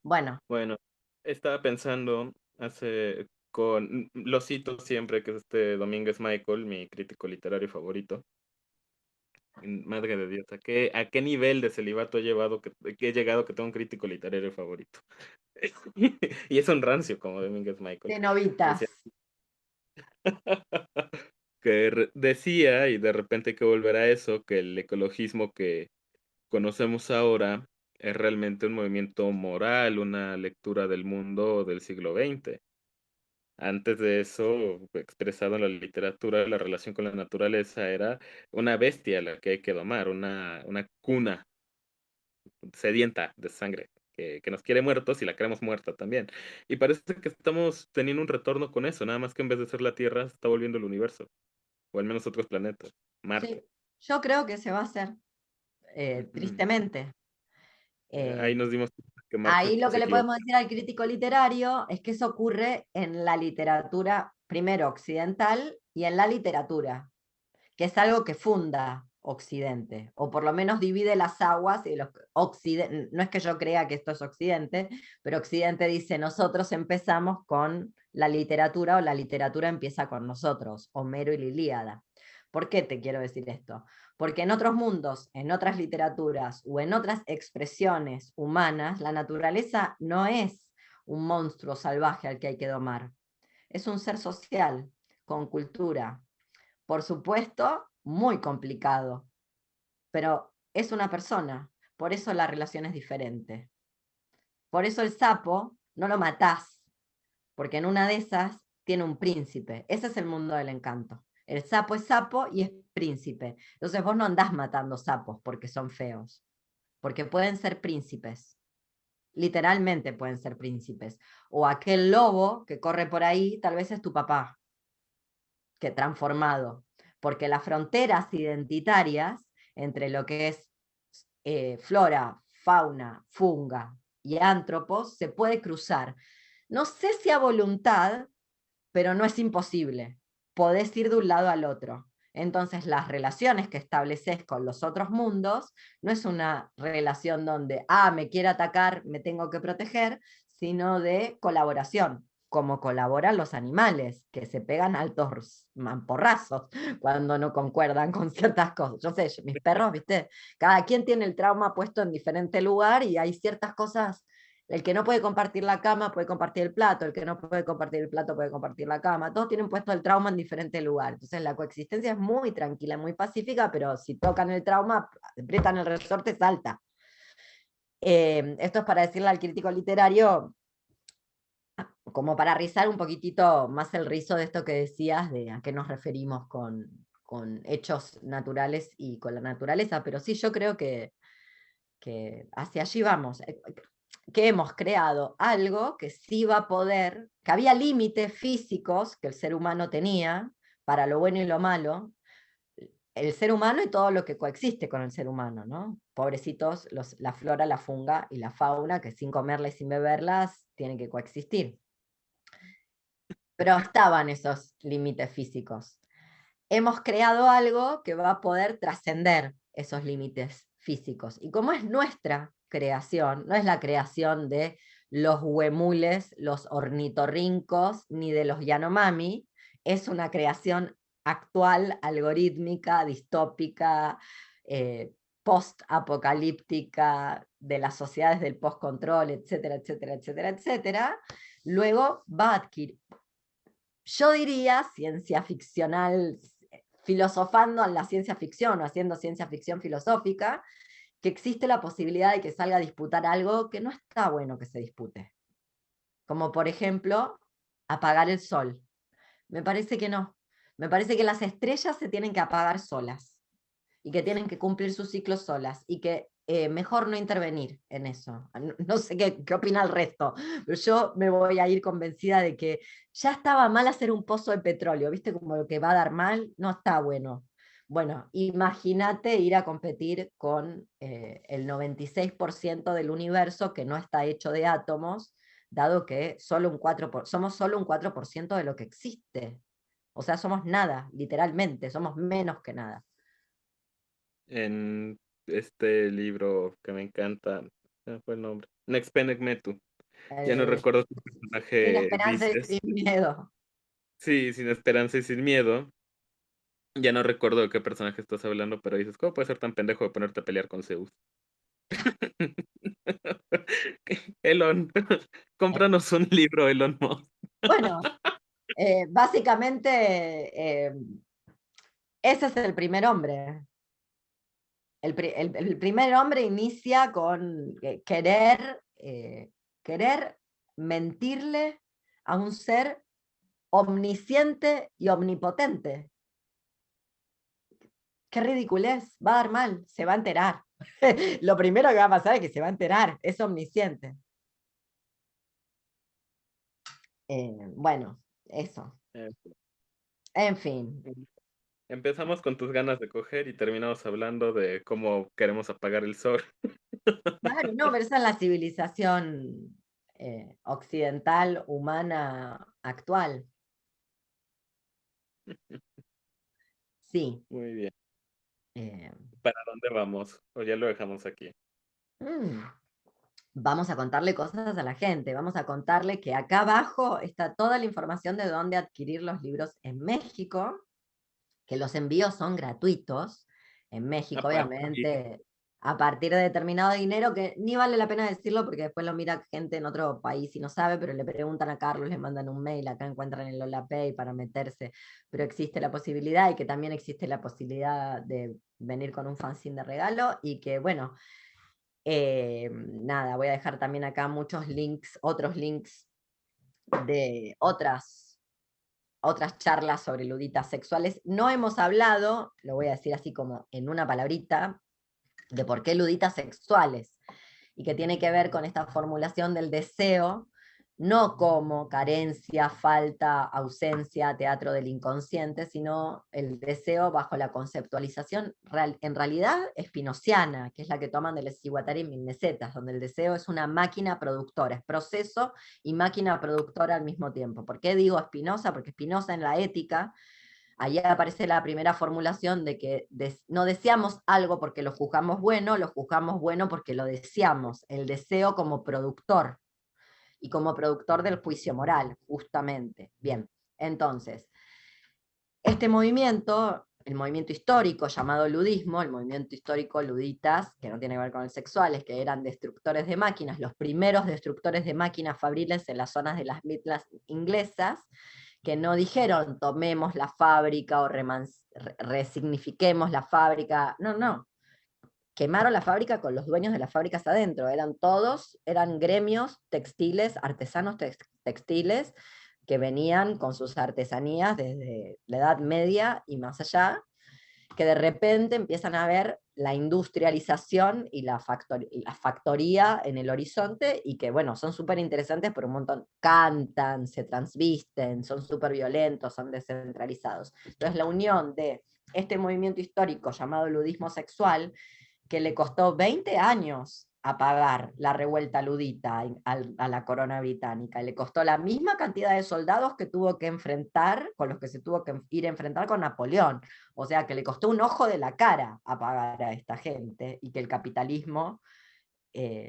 Speaker 1: Bueno,
Speaker 2: Bueno, estaba pensando lo cito siempre, que es este Domínguez Michael, mi crítico literario favorito. Madre de Dios, ¿a qué nivel de celibato he llegado que tengo un crítico literario favorito? Y es un rancio como Domínguez Michael.
Speaker 1: de novitas.
Speaker 2: Decía decía, y de repente hay que volver a eso, que el ecologismo que conocemos ahora es realmente un movimiento moral, una lectura del mundo del siglo XX. Antes de eso, expresado en la literatura, la relación con la naturaleza era una bestia a la que hay que domar, una cuna sedienta de sangre, que nos quiere muertos y la queremos muerta también. Y parece que estamos teniendo un retorno con eso, nada más que en vez de ser la Tierra, se está volviendo el universo, o al menos otros planetas,
Speaker 1: Sí,
Speaker 2: Marte.
Speaker 1: yo creo que se va a hacer,
Speaker 2: Ujú.
Speaker 1: tristemente.
Speaker 2: Ahí
Speaker 1: Eh,
Speaker 2: nos dimos cuenta que Marx
Speaker 1: Ahí lo que
Speaker 2: se
Speaker 1: le podemos
Speaker 2: equivocó.
Speaker 1: decir al crítico literario es que eso ocurre en la literatura, primero occidental, y en la literatura, que es algo que funda Occidente, o por lo menos divide las aguas, y no es que yo crea que esto es Occidente, pero Occidente dice, nosotros empezamos con la literatura, o la literatura empieza con nosotros, Homero y la Ilíada. ¿Por qué te quiero decir esto? Porque en otros mundos, en otras literaturas o en otras expresiones humanas, la naturaleza no es un monstruo salvaje al que hay que domar. Es un ser social, con cultura. Por supuesto, muy complicado, pero es una persona. Por eso la relación es diferente. Por eso el sapo no lo matás, porque en una de esas tiene un príncipe. Ese es el mundo del encanto. El sapo es sapo y es príncipe. Entonces vos no andás matando sapos porque son feos, porque pueden ser príncipes. Literalmente pueden ser príncipes. O aquel lobo que corre por ahí, tal vez es tu papá, que transformado. Porque las fronteras identitarias entre lo que es flora, fauna, funga y antropos se puede cruzar. No sé si a voluntad, pero no es imposible. Podés ir de un lado al otro. Entonces, las relaciones que estableces con los otros mundos no es una relación donde, me quiere atacar, me tengo que proteger, sino de colaboración, como colaboran los animales, que se pegan altos mamporrazos cuando no concuerdan con ciertas cosas. Yo sé, mis perros, viste, cada quien tiene el trauma puesto en diferente lugar y hay ciertas cosas. El que no puede compartir la cama puede compartir el plato, el que no puede compartir el plato puede compartir la cama. Todos tienen puesto el trauma en diferente lugar. Entonces la coexistencia es muy tranquila, muy pacífica, pero si tocan el trauma, aprietan el resorte, salta. Esto es para decirle al crítico literario, como para rizar un poquitito más el rizo de esto que decías, de a qué nos referimos con hechos naturales y con la naturaleza, pero sí yo creo que hacia allí vamos, que hemos creado algo que sí va a poder, que había límites físicos que el ser humano tenía para lo bueno y lo malo, el ser humano y todo lo que coexiste con el ser humano, ¿no? Pobrecitos la flora, la funga y la fauna, que sin comerla y sin beberlas tienen que coexistir. Pero estaban esos límites físicos. Hemos creado algo que va a poder trascender esos límites físicos. Y como es nuestra creación, no es la creación de los huemules, los ornitorrincos, ni de los Yanomami, es una creación actual, algorítmica, distópica, post-apocalíptica de las sociedades del post-control, etcétera, etcétera, etcétera, etcétera, luego va a adquirir, yo diría, ciencia ficcional, filosofando en la ciencia ficción o haciendo ciencia ficción filosófica, que existe la posibilidad de que salga a disputar algo que no está bueno que se dispute. Como por ejemplo, apagar el sol. Me parece que no. Me parece que las estrellas se tienen que apagar solas y que tienen que cumplir sus ciclos solas y que mejor no intervenir en eso. No, no sé qué opina el resto, pero yo me voy a ir convencida de que ya estaba mal hacer un pozo de petróleo, ¿viste? Como lo que va a dar mal, no está bueno. Bueno, imagínate ir a competir con el 96% del universo que no está hecho de átomos, dado que somos solo un 4% de lo que existe. O sea, somos nada, literalmente, somos menos que nada.
Speaker 2: En este libro que me encanta, ¿cuál fue el nombre? Nexpenek Metu. Ya no
Speaker 1: El,
Speaker 2: recuerdo qué
Speaker 1: Sin
Speaker 2: personaje
Speaker 1: esperanza y
Speaker 2: dices.
Speaker 1: sin miedo.
Speaker 2: Sí, sin esperanza y sin miedo. Ya no recuerdo de qué personaje estás hablando, pero dices, ¿cómo puedes ser tan pendejo de ponerte a pelear con Zeus? Elon, cómpranos un libro, Elon Musk.
Speaker 1: Bueno, básicamente ese es el primer hombre. El primer hombre inicia con querer mentirle a un ser omnisciente y omnipotente. Qué ridiculez, va a dar mal, se va a enterar. Lo primero que va a pasar es que se va a enterar, es omnisciente. Bueno, eso.
Speaker 2: Eh,
Speaker 1: En fin.
Speaker 2: Empezamos con tus ganas de coger y terminamos hablando de cómo queremos apagar el sol.
Speaker 1: Claro, no, pero esa es la civilización occidental humana actual. Sí.
Speaker 2: Muy bien.
Speaker 1: eh,
Speaker 2: ¿Para dónde vamos? O ya lo dejamos aquí.
Speaker 1: mm, Vamos a contarle cosas a la gente, vamos a contarle que acá abajo está toda la información de dónde adquirir los libros en México, que los envíos son gratuitos en México,
Speaker 2: A partir.
Speaker 1: obviamente, a partir de determinado dinero, que ni vale la pena decirlo porque después lo mira gente en otro país y no sabe, pero le preguntan a Carlos, le mandan un mail, acá encuentran el OlaPay para meterse, pero existe la posibilidad y que también existe la posibilidad de venir con un fanzine de regalo y que, bueno, nada, voy a dejar también acá muchos links, otros links de otras charlas sobre luditas sexuales. No hemos hablado, lo voy a decir así como en una palabrita, de por qué luditas sexuales, y que tiene que ver con esta formulación del deseo, no como carencia, falta, ausencia, teatro del inconsciente, sino el deseo bajo la conceptualización en realidad espinociana, que es la que toman de Les Iguatari y Milnesetas, donde el deseo es una máquina productora, es proceso y máquina productora al mismo tiempo. ¿Por qué digo Spinoza? Porque Spinoza en la ética, allí aparece la primera formulación de que no deseamos algo porque lo juzgamos bueno porque lo deseamos, el deseo como productor y como productor del juicio moral, justamente. Bien, entonces, este movimiento, el movimiento histórico llamado ludismo, el movimiento histórico luditas, que no tiene que ver con el sexuales, que eran destructores de máquinas, los primeros destructores de máquinas fabriles en las zonas de las Midlands inglesas, que no dijeron tomemos la fábrica o resignifiquemos la fábrica, no, no, quemaron la fábrica con los dueños de las fábricas adentro, eran gremios textiles, artesanos textiles, que venían con sus artesanías desde la Edad Media y más allá, que de repente empiezan a ver la industrialización y la factoría en el horizonte y que, bueno, son súper interesantes por un montón. Cantan, se transvisten, son súper violentos, son descentralizados. Entonces, la unión de este movimiento histórico llamado ludismo sexual, que le costó 20 años apagar la revuelta ludita a la corona británica. Le costó la misma cantidad de soldados que tuvo que enfrentar, con los que se tuvo que ir a enfrentar con Napoleón. O sea, que le costó un ojo de la cara apagar a esta gente y que el capitalismo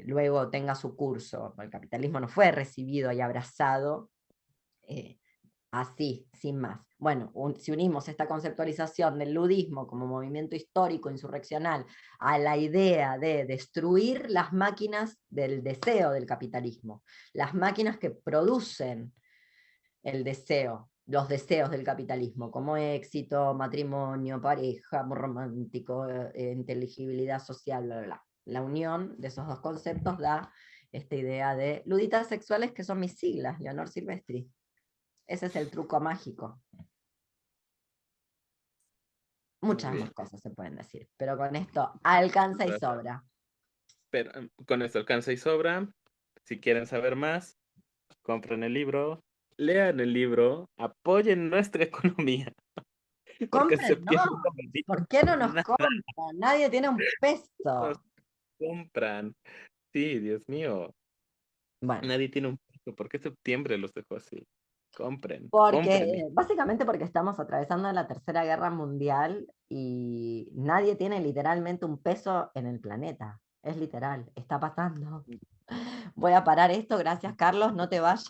Speaker 1: luego tenga su curso. El capitalismo no fue recibido y abrazado Así, sin más. Bueno, si unimos esta conceptualización del ludismo como movimiento histórico insurreccional a la idea de destruir las máquinas del deseo del capitalismo, las máquinas que producen el deseo, los deseos del capitalismo, como éxito, matrimonio, pareja, amor romántico, inteligibilidad social, bla, bla, bla. La unión de esos dos conceptos da esta idea de luditas sexuales, que son mis siglas, Leonor Silvestri. Ese es el truco mágico.
Speaker 2: Muy
Speaker 1: Muchas más
Speaker 2: bien.
Speaker 1: cosas se pueden decir, pero con esto alcanza y sobra.
Speaker 2: Pero con esto alcanza y sobra. Si quieren saber más, compren el libro, lean el libro, apoyen nuestra economía, porque en
Speaker 1: ¡Cómprennos!
Speaker 2: septiembre no
Speaker 1: ¿Por
Speaker 2: vendimos
Speaker 1: qué no nos
Speaker 2: nada,
Speaker 1: compran? Nadie tiene un
Speaker 2: nos
Speaker 1: peso.
Speaker 2: compran. Sí, Dios mío,
Speaker 1: Bueno,
Speaker 2: nadie tiene un peso. ¿Por qué septiembre los dejó así? Compren,
Speaker 1: porque
Speaker 2: cómprenme.
Speaker 1: básicamente porque estamos atravesando la Tercera Guerra Mundial y nadie tiene literalmente un peso en el planeta. Es literal, está pasando. Voy a parar esto, gracias Carlos, no te vayas.